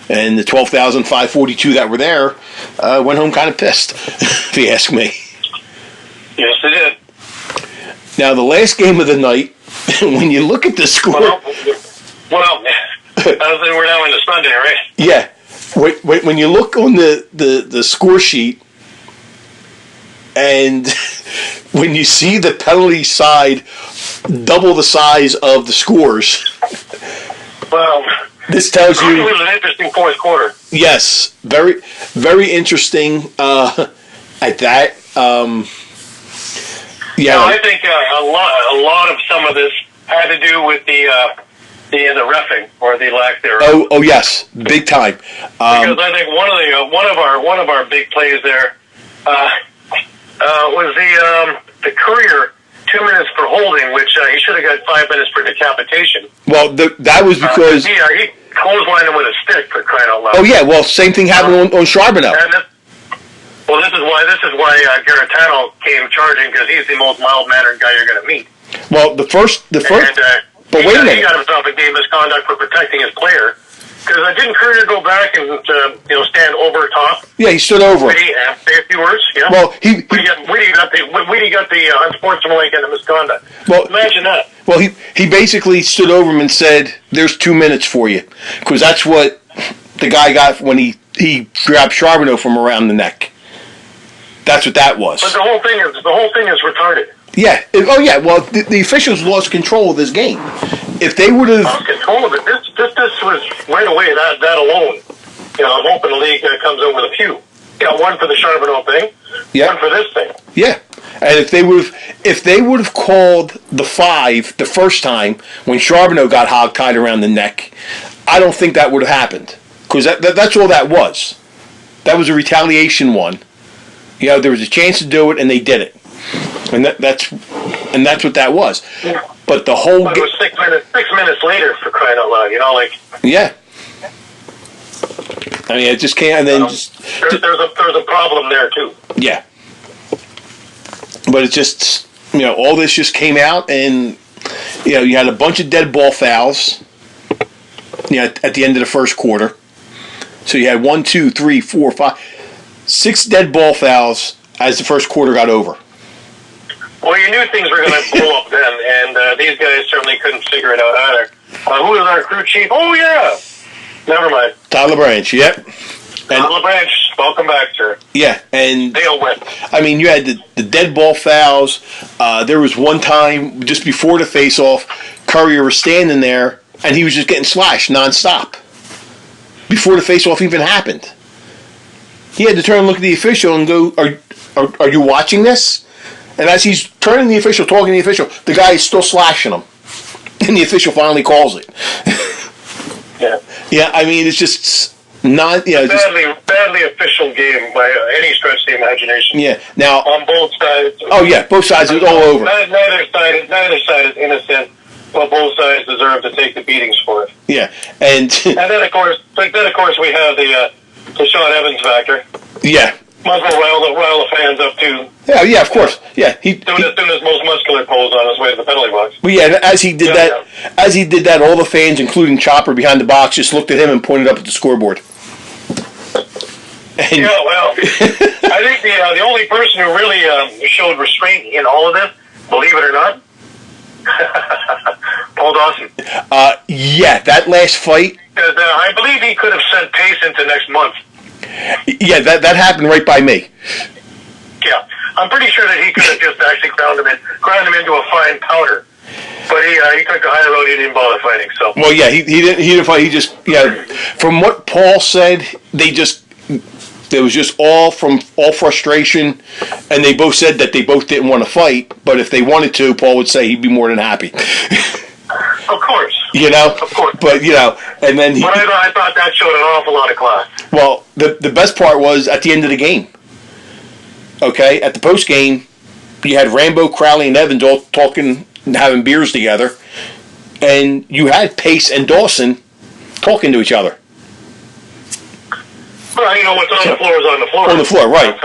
And the 12,542 that were there went home kind of pissed, if you ask me. Yes, they did. Now, the last game of the night, when you look at the score... Well, we're now into Sunday, right? Yeah. When you look on the score sheet, and when you see the penalty side double the size of the scores... Well... This tells you... It was an interesting fourth quarter. Yes. Very, very interesting at that. I think a lot of some of this had to do with the reffing or the lack thereof. Oh yes, big time. Because I think one of our big plays there was the Courier 2 minutes for holding, which he should have got 5 minutes for decapitation. Well, that was because he clotheslined him with a stick, for crying out loud. Oh yeah, well, same thing happened on Charbonneau. This is why Garetano came charging, because he's the most mild-mannered guy you're going to meet. Well, the first. But wait a minute. He got himself in game misconduct for protecting his player. Because didn't Courier go back and stand over top? Yeah, he stood over. Say a few words. Yeah. Well, Whitty got the unsportsmanlike and the misconduct. Well, imagine that. Well, he basically stood over him and said, "There's 2 minutes for you," because that's what the guy got when he grabbed Charbonneau from around the neck. That's what that was. But the whole thing is retarded. Yeah. Well, the officials lost control of this game. If they would have lost control of it, this was right away. That alone. I'm hoping the league comes up with a few. One for the Charbonneau thing. Yeah. One for this thing. Yeah. And if they would have called the 5 the first time when Charbonneau got hogtied around the neck, I don't think that would have happened, because that's all that was. That was a retaliation one. There was a chance to do it, and they did it. and that's what that was. But the whole But it was 6 minutes. 6 minutes later, for crying out loud, yeah. I mean, it just can't. And then there's a problem there too. Yeah. But it's just all this just came out, and you had a bunch of dead ball fouls. At the end of the first quarter. So you had 1, 2, 3, 4, 5, 6 dead ball fouls as the first quarter got over. Well, you knew things were going to blow up then, and these guys certainly couldn't figure it out either. Who was our crew chief? Oh, yeah. Never mind. Tyler Branch, yep. Tyler Branch, welcome back, sir. Yeah, and They'll win. I mean, you had the dead ball fouls. There was one time just before the face-off, Courier was standing there, and he was just getting slashed nonstop before the face-off even happened. He had to turn and look at the official and go, "Are you watching this?" And as he's turning to the official, talking to the official, the guy is still slashing him, and the official finally calls it. Yeah. Yeah, I mean, it's just not. Badly official game by any stretch of the imagination. Yeah. Now on both sides. Oh yeah, both sides. It was all over. Neither side is innocent. Well, both sides deserve to take the beatings for it. Yeah, and then of course we have the Sean Evans factor. Yeah. Might as well rile the fans up too. Yeah, of course. Yeah, doing his most muscular pose on his way to the penalty box. Well, yeah, as he did that, all the fans, including Chopper behind the box, just looked at him and pointed up at the scoreboard. And yeah, well, I think the only person who really showed restraint in all of this, believe it or not, Paul Dawson. Yeah, that last fight. I believe he could have sent Pace into next month. Yeah, that happened right by me. Yeah, I'm pretty sure that he could have just actually ground him into a fine powder. But he took the high road. He didn't bother fighting. So. Well, yeah, he didn't fight. He just From what Paul said, it was just all frustration, and they both said that they both didn't want to fight. But if they wanted to, Paul would say he'd be more than happy. Of course. Of course. But and then But I thought that showed an awful lot of class. Well, the best part was at the end of the game. Okay, at the post game, you had Rambo, Crowley, and Evans all talking and having beers together, and you had Pace and Dawson talking to each other. Well, what's on the floor is on the floor. On the floor, right?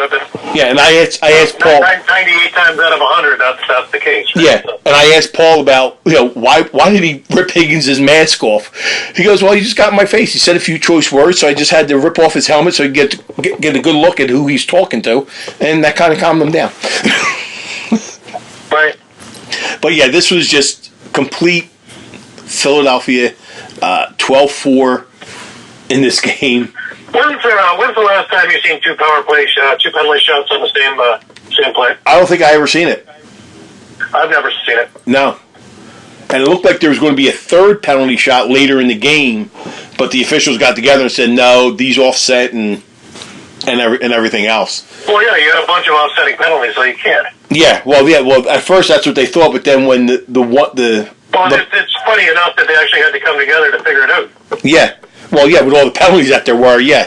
Yeah, and I asked Paul. 98 times out of 100, that's the case. Right? Yeah, and I asked Paul about why did he rip Higgins' mask off? He goes, well, he just got in my face. He said a few choice words, so I just had to rip off his helmet so he could get a good look at who he's talking to, and that kind of calmed him down. Right. But yeah, this was just complete Philadelphia 12-4 in this game. When's the last time you've seen two penalty shots on the same play? I don't think I ever seen it. I've never seen it. No. And it looked like there was going to be a third penalty shot later in the game, but the officials got together and said, no, these offset and everything else. Well, yeah, you had a bunch of offsetting penalties, so you can't. Yeah, well, at first that's what they thought, but then when it's funny enough that they actually had to come together to figure it out. Yeah. Well, yeah, with all the penalties that there were, yeah.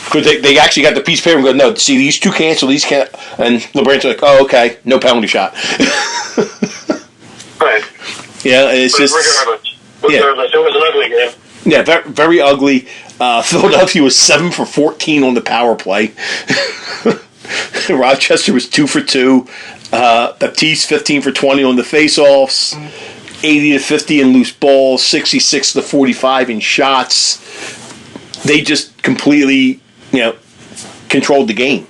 Because they actually got the piece of paper and go, no, see, these two cancel, these can't. And LeBron's like, oh, okay, no penalty shot. Right. Yeah, it's just. Regardless, it was an ugly game. Yeah, very, very ugly. Philadelphia was 7 for 14 on the power play. Rochester was 2 for 2. Baptiste 15 for 20 on the faceoffs. 80 to 50 in loose balls, 66 to 45 in shots. They just completely, controlled the game.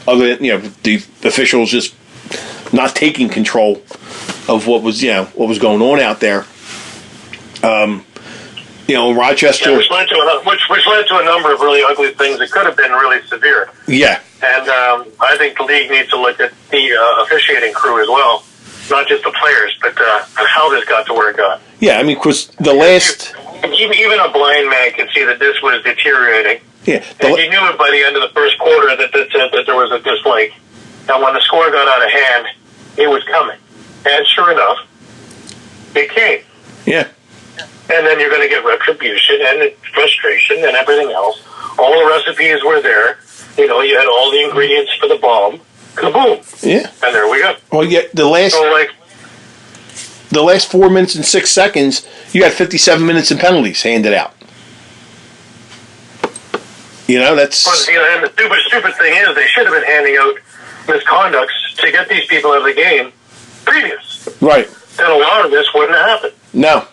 Other than, the officials just not taking control of what was going on out there. Rochester, which led to a number of really ugly things that could have been really severe. Yeah, and I think the league needs to look at the officiating crew as well. Not just the players, but how this got to where it got. Yeah, I mean, because the last... Even a blind man can see that this was deteriorating. Yeah. And you knew it by the end of the first quarter that there was a dislike. And when the score got out of hand, it was coming. And sure enough, it came. Yeah. And then you're going to get retribution and frustration and everything else. All the recipes were there. You had all the ingredients for the bomb. kaboom. Yeah. And there we go. Well, yeah, the last 4 minutes and 6 seconds, you had 57 minutes in penalties handed out. That's... And the stupid thing is they should have been handing out misconducts to get these people out of the game previous. Right. Then a lot of this wouldn't have happened. No.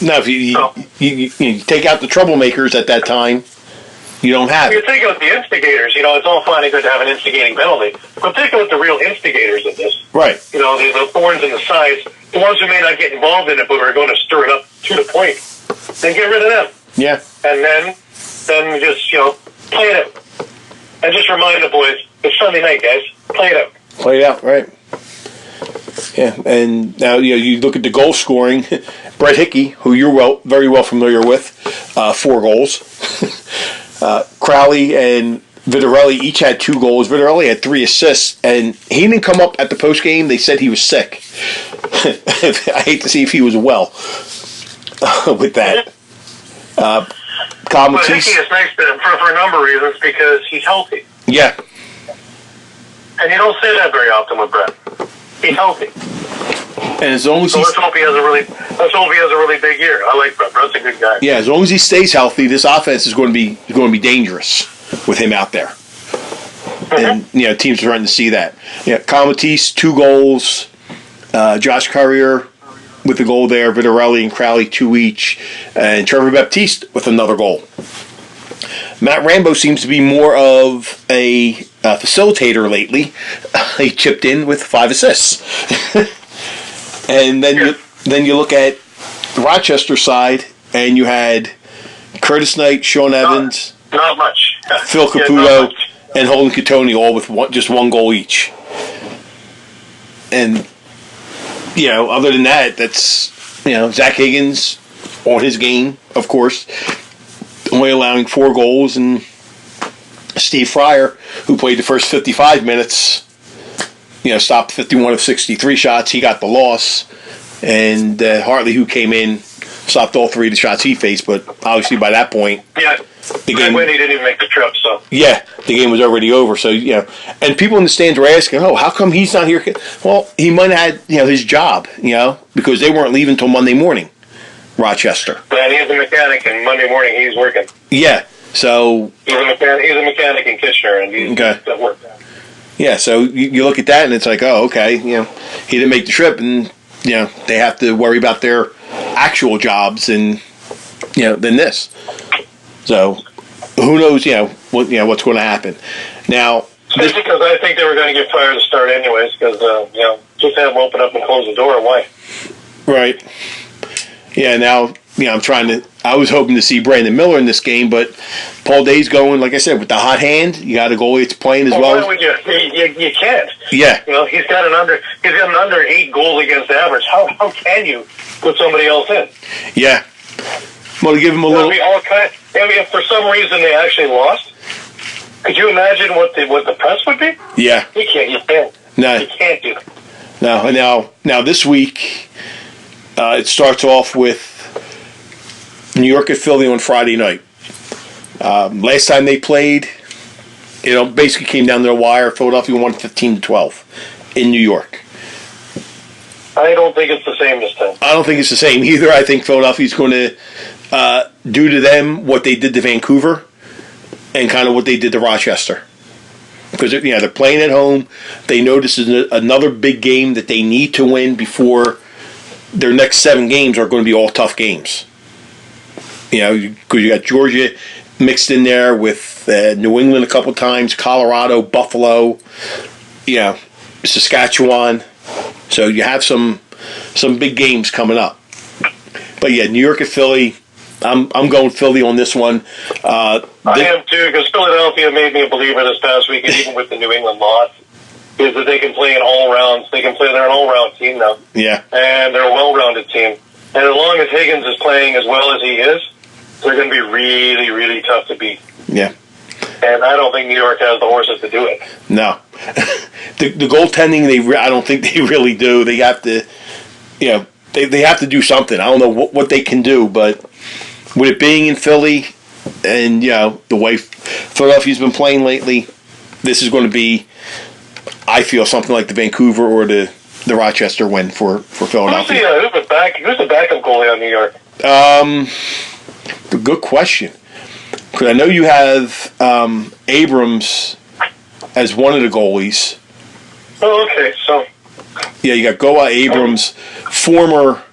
No, if you take out the troublemakers at that time, you don't have You it. take out the instigators, it's all fine and good to have an instigating penalty. But take out the real instigators of this. Right. The thorns in the sides, the ones who may not get involved in it but are going to stir it up to the point. Then get rid of them. Yeah. And then just, play it out. And just remind the boys, it's Sunday night, guys. Play it out. Play it out, right. Yeah, and now you look at the goal scoring. Brett Hickey, who you're very well familiar with, 4 goals. Crowley and Vitarelli each had 2 goals. Vitarelli had 3 assists, and he didn't come up at the post game. They said he was sick. I hate to see if he was well with that. But Hickey is nice to him for a number of reasons because he's healthy. Yeah. And you don't say that very often with Brett. He's healthy. And as long as let's hope he has a really big year. I like Brett. Brett's a good guy. Yeah, as long as he stays healthy, this offense is going to be dangerous with him out there. Mm-hmm. And teams are starting to see that. Yeah, Comatese 2 goals. Josh Courier with a goal there. Vitarelli and Crowley 2 each, and Trevor Baptiste with another goal. Matt Rambo seems to be more of a facilitator lately. He chipped in with 5 assists. And then you look at the Rochester side, and you had Curtis Knight, Sean Evans, not much. Phil Caputo, and Holden Catoni, all with just 1 goal each. And other than that, that's Zach Higgins on his game, of course, only allowing 4 goals, and Steve Fryer, who played the first 55 minutes, stopped 51 of 63 shots. He got the loss. And Hartley, who came in, stopped all 3 of the shots he faced. But obviously by that point, the game, he didn't even make the trip. So yeah, the game was already over. So and people in the stands were asking, "Oh, how come he's not here?" Well, he might have had his job, because they weren't leaving until Monday morning, Rochester. And he's a mechanic, and Monday morning he's working. Yeah, so he's a mechanic in Kitchener, and he's at work. Yeah, so you look at that, and it's like, oh, okay, he didn't make the trip, and they have to worry about their actual jobs, and than this. So who knows, what's going to happen now. Especially because I think they were going to get fired to start anyways, because just have them open up and close the door. Why? Right. Yeah. Now I was hoping to see Brandon Miller in this game, but Paul Day's going, like I said, with the hot hand. You got a goalie that's playing as well. Why would you can't. Yeah. He's got an under 8 goals against average. How can you put somebody else in? Yeah. Well, to give him a little. If for some reason they actually lost, could you imagine what the press would be? Yeah. You can't. No. You can't do it. No. Now this week, it starts off with New York at Philly on Friday night. Last time they played, it basically came down to the wire. Philadelphia won 15-12 in New York. I don't think it's the same this time. I don't think it's the same either. I think Philadelphia's going to do to them what they did to Vancouver and kind of what they did to Rochester. Because they're playing at home. They know this is another big game that they need to win before their next 7 games are going to be all tough games. Because you got Georgia mixed in there with New England a couple times, Colorado, Buffalo, Saskatchewan. So you have some big games coming up. But yeah, New York at Philly. I'm going Philly on this one. I am too, because Philadelphia made me a believer this past week, and even with the New England loss, is that they can play in all rounds. They're an all-round team now. Yeah. And they're a well-rounded team. And as long as Higgins is playing as well as he is, they're going to be really, really tough to beat. Yeah. And I don't think New York has the horses to do it. No. the goaltending, I don't think they really do. They have to, they have to do something. I don't know what they can do, but with it being in Philly and, the way Philadelphia's been playing lately, this is going to be, I feel, something like the Vancouver or the Rochester win for Philadelphia. Who's the backup goalie on New York? Good question. Because I know you have Abrams as one of the goalies. Oh, okay. So yeah, you got Goa Abrams, former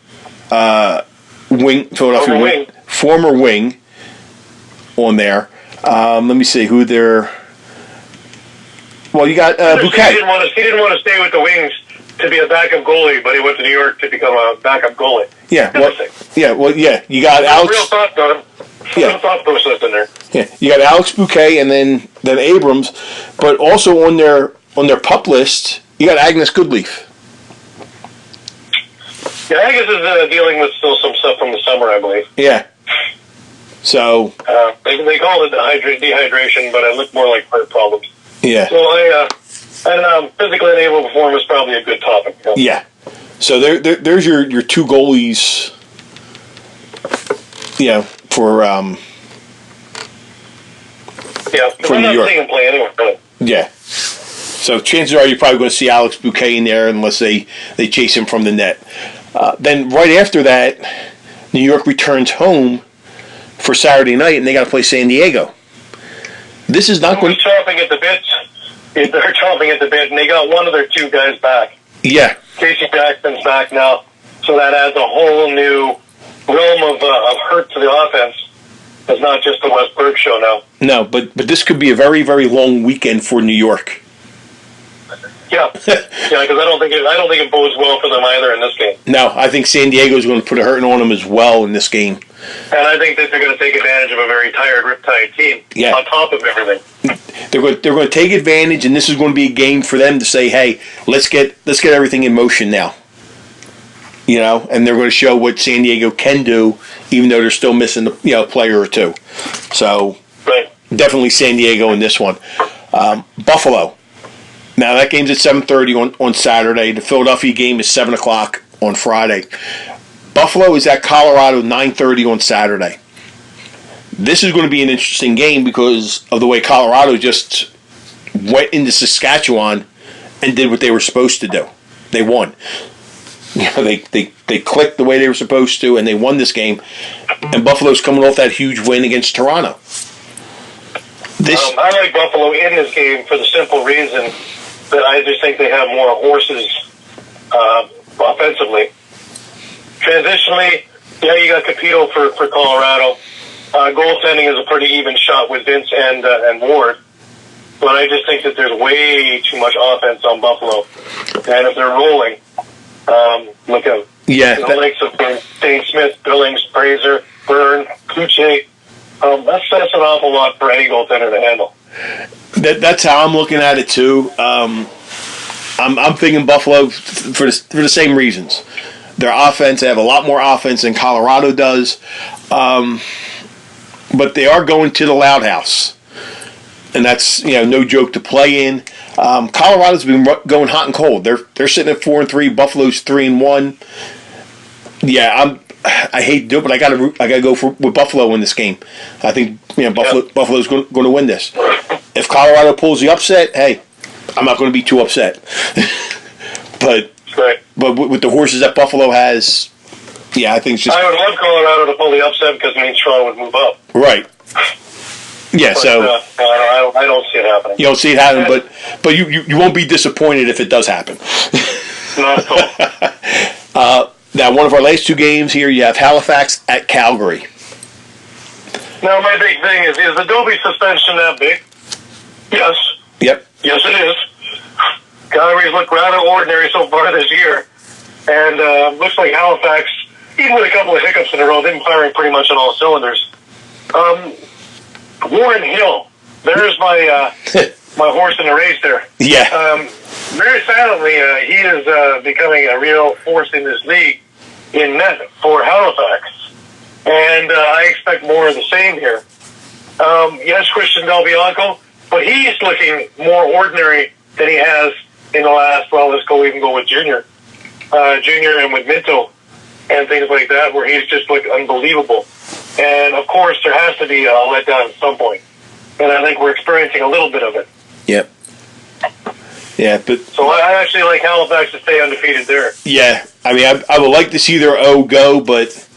wing, Philadelphia wing, former wing on there. Let me see who they're. Well, you got Bouquet. He didn't want to stay with the Wings to be a backup goalie, but he went to New York to become a backup goalie. Yeah. Well, you got Alex. Real thought, though. Real thought process in there. Yeah, you got Alex Bouquet and then Abrams, but also on their pup list, you got Agnes Goodleaf. Yeah, Agnes is dealing with still some stuff from the summer, I believe. Yeah. So they call it dehydration, but it looked more like heart problems. Yeah. So physically unable to perform is probably a good topic. You know? Yeah. So there's your two goalies. Yeah, for for New York. Seeing him play anyway. Really. Yeah. So chances are you're probably going to see Alex Bouquet in there unless they chase him from the net. Then right after that, New York returns home for Saturday night, and they got to play San Diego. This is not going. Chomping at the bits. They're chomping at the bit, and they got one of their two guys back. Yeah. Casey Jackson's back now, so that adds a whole new realm of hurt to the offense. It's not just the Westberg show now. No, but this could be a very, very long weekend for New York. Yeah, because I don't think it bodes well for them either in this game. No, I think San Diego is going to put a hurting on them as well in this game. And I think that they're going to take advantage of a very tired, riptide team. Yeah. On top of everything, they're going to take advantage, and this is going to be a game for them to say, "Hey, let's get everything in motion now." You know, and they're going to show what San Diego can do, even though they're still missing a player or two. So, right. Definitely San Diego in this one. Buffalo. Now that game's at 7:30 on Saturday. The Philadelphia game is 7 o'clock on Friday. Buffalo is at Colorado 9:30 on Saturday. This is going to be an interesting game because of the way Colorado just went into Saskatchewan and did what they were supposed to do. They won. You know, they clicked the way they were supposed to, and they won this game. And Buffalo's coming off that huge win against Toronto. I like Buffalo in this game for the simple reason that I just think they have more horses offensively. Transitionally, yeah, you got Capito for Colorado. Goaltending is a pretty even shot with Vince and Ward. But I just think that there's way too much offense on Buffalo. And if they're rolling, look at the likes of Dane Smith, Billings, Fraser, Byrne, Kuche. That's an awful lot for any goaltender to handle. That's how I'm looking at it too. I'm thinking Buffalo for the same reasons. Their offense, they have a lot more offense than Colorado does, but they are going to the Loud House, and that's no joke to play in. Colorado's been going hot and cold. They're sitting at 4-3. Buffalo's 3-1. Yeah, I hate to do it, but I gotta go with Buffalo in this game. I think Buffalo's going to win this. If Colorado pulls the upset, hey, I'm not going to be too upset. But with the horses that Buffalo has, yeah, I think it's just. I would love Colorado to pull the upset because it means Toronto would move up. Right. Yeah. So I don't see it happening. You don't see it happening, but you won't be disappointed if it does happen. Not at all. Now, one of our last two games here, you have Halifax at Calgary. Now, my big thing is the Dobie suspension that big? Yes. Yep. Yes, it is. Calgary's looked rather ordinary so far this year. And looks like Halifax, even with a couple of hiccups in a row, they've been firing pretty much on all cylinders. Warren Hill, there's my my horse in the race there. Yeah. Very silently, he is becoming a real force in this league in net for Halifax. And I expect more of the same here. Yes, Christian Del Bianco, but he's looking more ordinary than he has in the last, let's even go with Junior. Junior and with Minto and things like that, where he's just looked unbelievable. And, of course, there has to be a letdown at some point. And I think we're experiencing a little bit of it. Yep. Yeah, but So I actually like Halifax to stay undefeated there. yeah, I mean, I would like to see their O go, but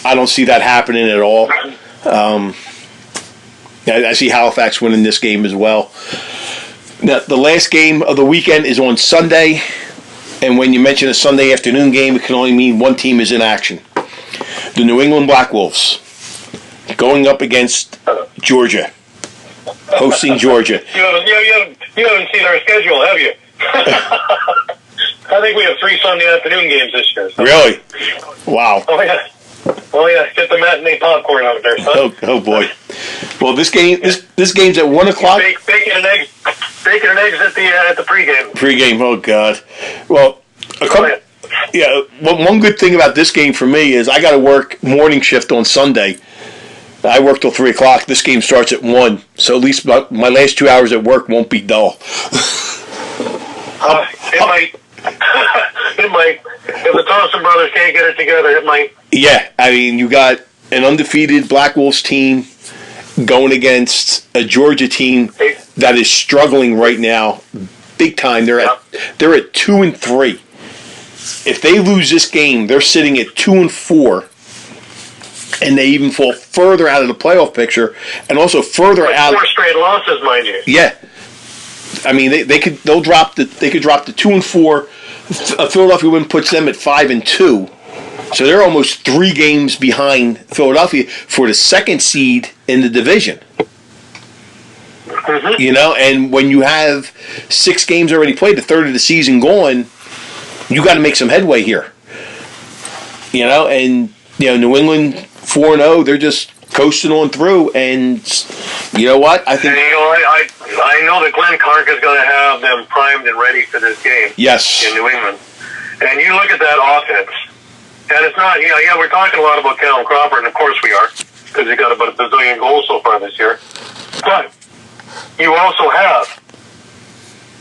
I don't see that happening at all. I see Halifax winning this game as well. Now, the last game of the weekend is on Sunday, and when you mention a Sunday afternoon game, it can only mean one team is in action. The New England Black Wolves going up against Georgia, hosting Georgia. You haven't seen our schedule, have you? I think we have 3 Sunday afternoon games this year. So. Really? Wow. Oh yeah. Get the matinee popcorn out there, son. Oh boy. Well, this game's at 1 o'clock. Bacon and eggs at the pregame. Pregame. Oh God. Well, one good thing about this game for me is I got to work morning shift on Sunday. I work till 3 o'clock. This game starts at 1, so at least my last 2 hours at work won't be dull. It might. It might. If the Thompson brothers can't get it together, it might. Yeah, I mean, you got an undefeated Black Wolves team going against a Georgia team that is struggling right now, big time. They're at 2-3. If they lose this game, they're sitting at 2-4. And they even fall further out of the playoff picture, and also further out. 4 straight losses, mind you. Yeah, I mean they could drop the 2-4. Philadelphia win puts them at 5-2, so they're almost 3 games behind Philadelphia for the second seed in the division. Mm-hmm. You know, and when you have 6 games already played, a third of the season gone, you got to make some headway here. You know, and New England 4-0, they're just coasting on through, and you know what? I think I know that Glenn Clark is going to have them primed and ready for this game. Yes. In New England, and you look at that offense, and it's not. We're talking a lot about Callum Crawford, and of course we are, because he got about a bazillion goals so far this year. But you also have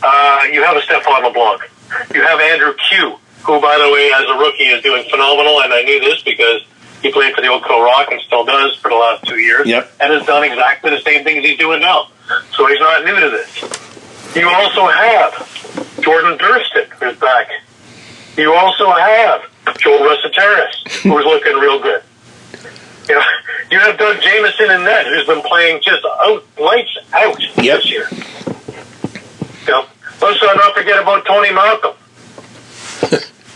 a Stephon LeBlanc. You have Andrew Q, who, by the way, as a rookie, is doing phenomenal, and I knew this because he played for the Oakville Rock and still does for the last 2 years. Yep. And has done exactly the same things he's doing now. So he's not new to this. You also have Jordan Durston, who's back. You also have Joel Russateris, who's looking real good. You have Doug Jamieson in net, who's been playing just lights out this year. Let's not forget about Tony Malcolm.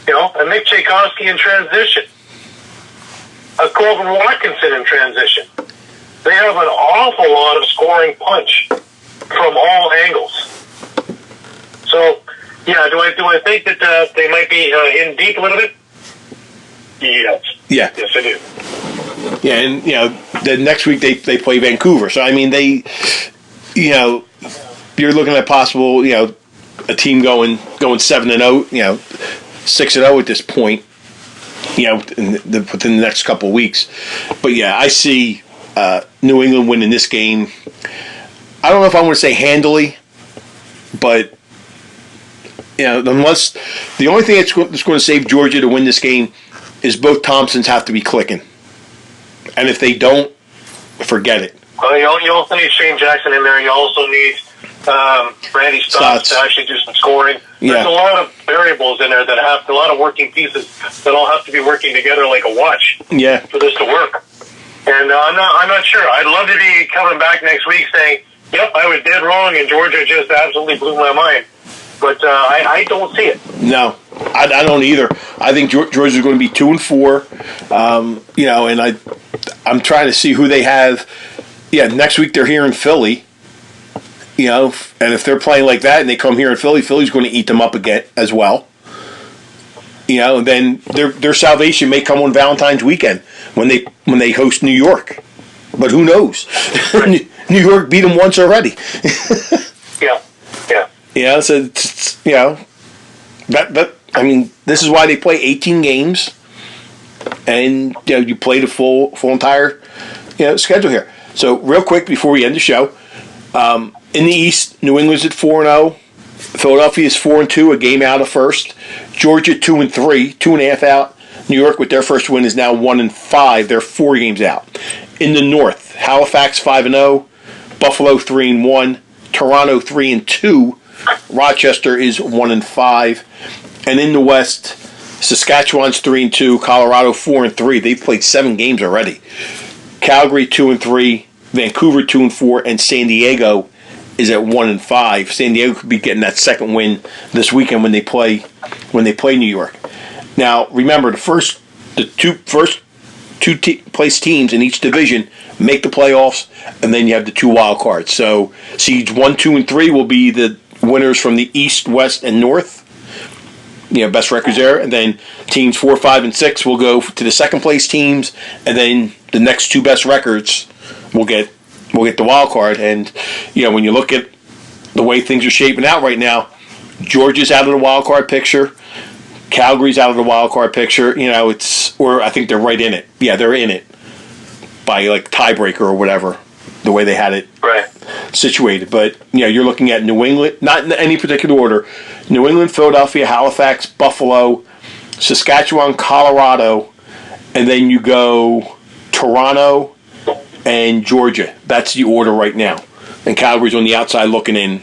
And Nick Tchaikovsky in transition. Colvin Watkinson in transition. They have an awful lot of scoring punch from all angles. So, do I think that they might be in deep a little bit? Yes. Yeah. Yes, I do. Yeah, and the next week they play Vancouver. So I mean you're looking at possible a team going 7-0, 6-0 at this point. Within the next couple of weeks. But yeah, I see New England winning this game. I don't know if I want to say handily, but unless the only thing that's going to save Georgia to win this game is both Thompsons have to be clicking, and if they don't, forget it. Well, you also need Shane Jackson in there. You also need Randy Stotts to actually do some scoring. There's a lot of variables in there that have a lot of working pieces that all have to be working together like a watch. Yeah. For this to work. And I'm not sure. I'd love to be coming back next week saying, "Yep, I was dead wrong, and Georgia just absolutely blew my mind." But I don't see it. No, I don't either. I think Georgia's going to be 2-4. And I'm trying to see who they have. Yeah, next week they're here in Philly. And if they're playing like that and they come here in Philly, Philly's going to eat them up again as well. And then their salvation may come on Valentine's weekend when they host New York. But who knows? New York beat them once already. Yeah. So I mean, this is why they play 18 games, and you play the full entire schedule here. So real quick before we end the show. In the East, New England's at 4-0. Philadelphia is 4-2, a game out of first. Georgia 2-3, 2.5 out. New York, with their first win, is now 1-5. They're 4 games out. In the North, Halifax 5-0, Buffalo 3-1, Toronto 3-2, Rochester is 1-5, and in the West, Saskatchewan's 3-2, Colorado 4-3. They've played 7 games already. Calgary 2-3, Vancouver 2-4, and San Diego is at 1-5. San Diego could be getting that second win this weekend when they play New York. Now, remember the two place teams in each division make the playoffs, and then you have the 2 wild cards. So seeds 1, 2, and 3 will be the winners from the East, West, and North. Best records there, and then teams 4, 5, and 6 will go to the second place teams, and then the next 2 best records will get the wild card. And when you look at the way things are shaping out right now, Georgia's out of the wild card picture. Calgary's out of the wild card picture. Or I think they're right in it. Yeah, they're in it by like tiebreaker or whatever, the way they had it situated. But you're looking at New England, not in any particular order. New England, Philadelphia, Halifax, Buffalo, Saskatchewan, Colorado, and then you go Toronto and Georgia. That's the order right now. And Calgary's on the outside looking in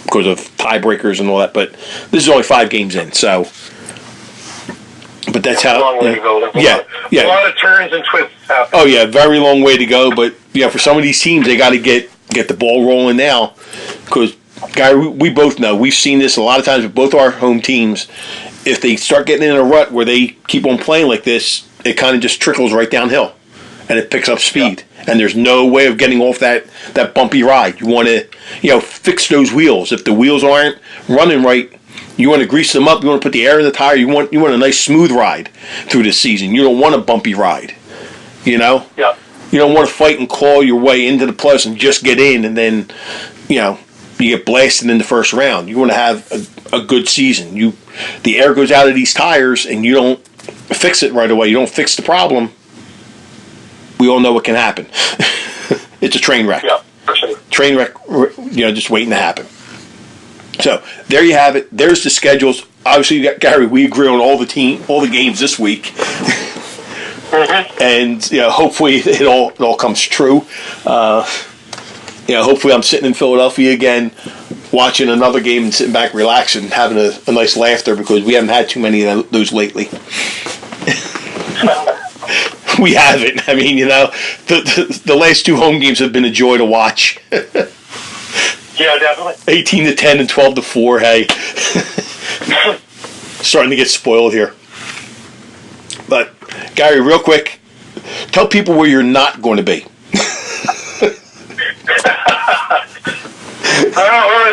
because of tiebreakers and all that. But this is only 5 games in, so. But that's how. A long way to go. Yeah. A lot of turns and twists happen. Oh yeah, very long way to go. But for some of these teams, they got to get the ball rolling now, because Gary, we both know, we've seen this a lot of times with both our home teams. If they start getting in a rut where they keep on playing like this, it kind of just trickles right downhill, and it picks up speed. Yeah. And there's no way of getting off that bumpy ride. You want to fix those wheels. If the wheels aren't running right, you want to grease them up. You want to put the air in the tire. You want a nice smooth ride through this season. You don't want a bumpy ride. Yeah. You don't want to fight and claw your way into the playoffs and just get in, and then you get blasted in the first round. You want to have a good season. The air goes out of these tires, and you don't fix it right away. You don't fix the problem. We all know what can happen. It's a train wreck. Yeah, for sure. Train wreck. Just waiting to happen. So there you have it. There's the schedules. Obviously, Gary, we agree on all the games this week, and hopefully it all comes true. Hopefully I'm sitting in Philadelphia again, watching another game and sitting back, relaxing, having a nice laughter, because we haven't had too many of those lately. We haven't. I mean, the last 2 home games have been a joy to watch. Yeah, definitely. 18-10 and 12-4. Hey, starting to get spoiled here. But Gary, real quick, tell people where you're not going to be.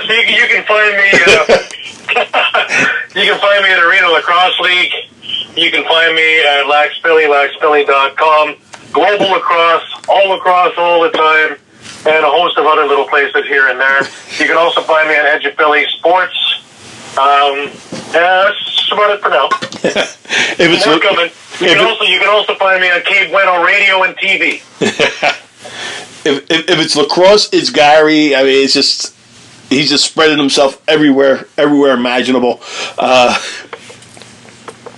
So you can find me. You can find me at Arena Lacrosse League. You can find me at laxphilly.com. Global lacrosse, all the time, and a host of other little places here and there. You can also find me at Edge of Philly Sports. That's about it for now. More coming. You can also find me on Cape Bueno Radio and TV. If it's lacrosse, it's Gary. I mean, it's just he's just spreading himself everywhere imaginable.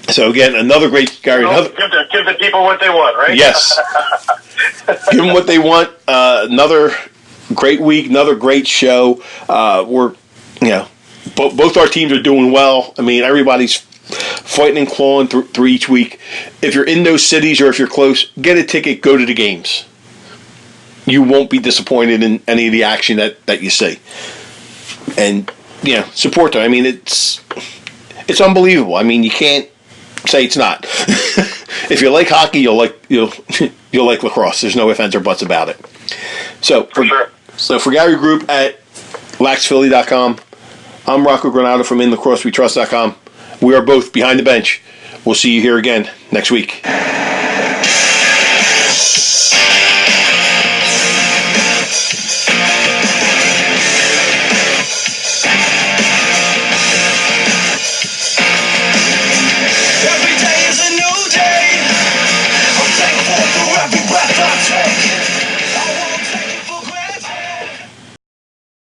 So again, another great Gary. Give the people what they want, right? Yes. Give them what they want. Another great week, another great show. We're both our teams are doing well. I mean, everybody's fighting and clawing through each week. If you're in those cities or if you're close, get a ticket, go to the games. You won't be disappointed in any of the action that you see. And support them. I mean, it's unbelievable. I mean, you can't say it's not. If you like hockey, you'll like lacrosse. There's no ifs, ands, or buts about it. So for Gary Group at laxphilly.com, I'm Rocco Granado from InLacrosseWeTrust.com. We are both behind the bench. We'll see you here again next week.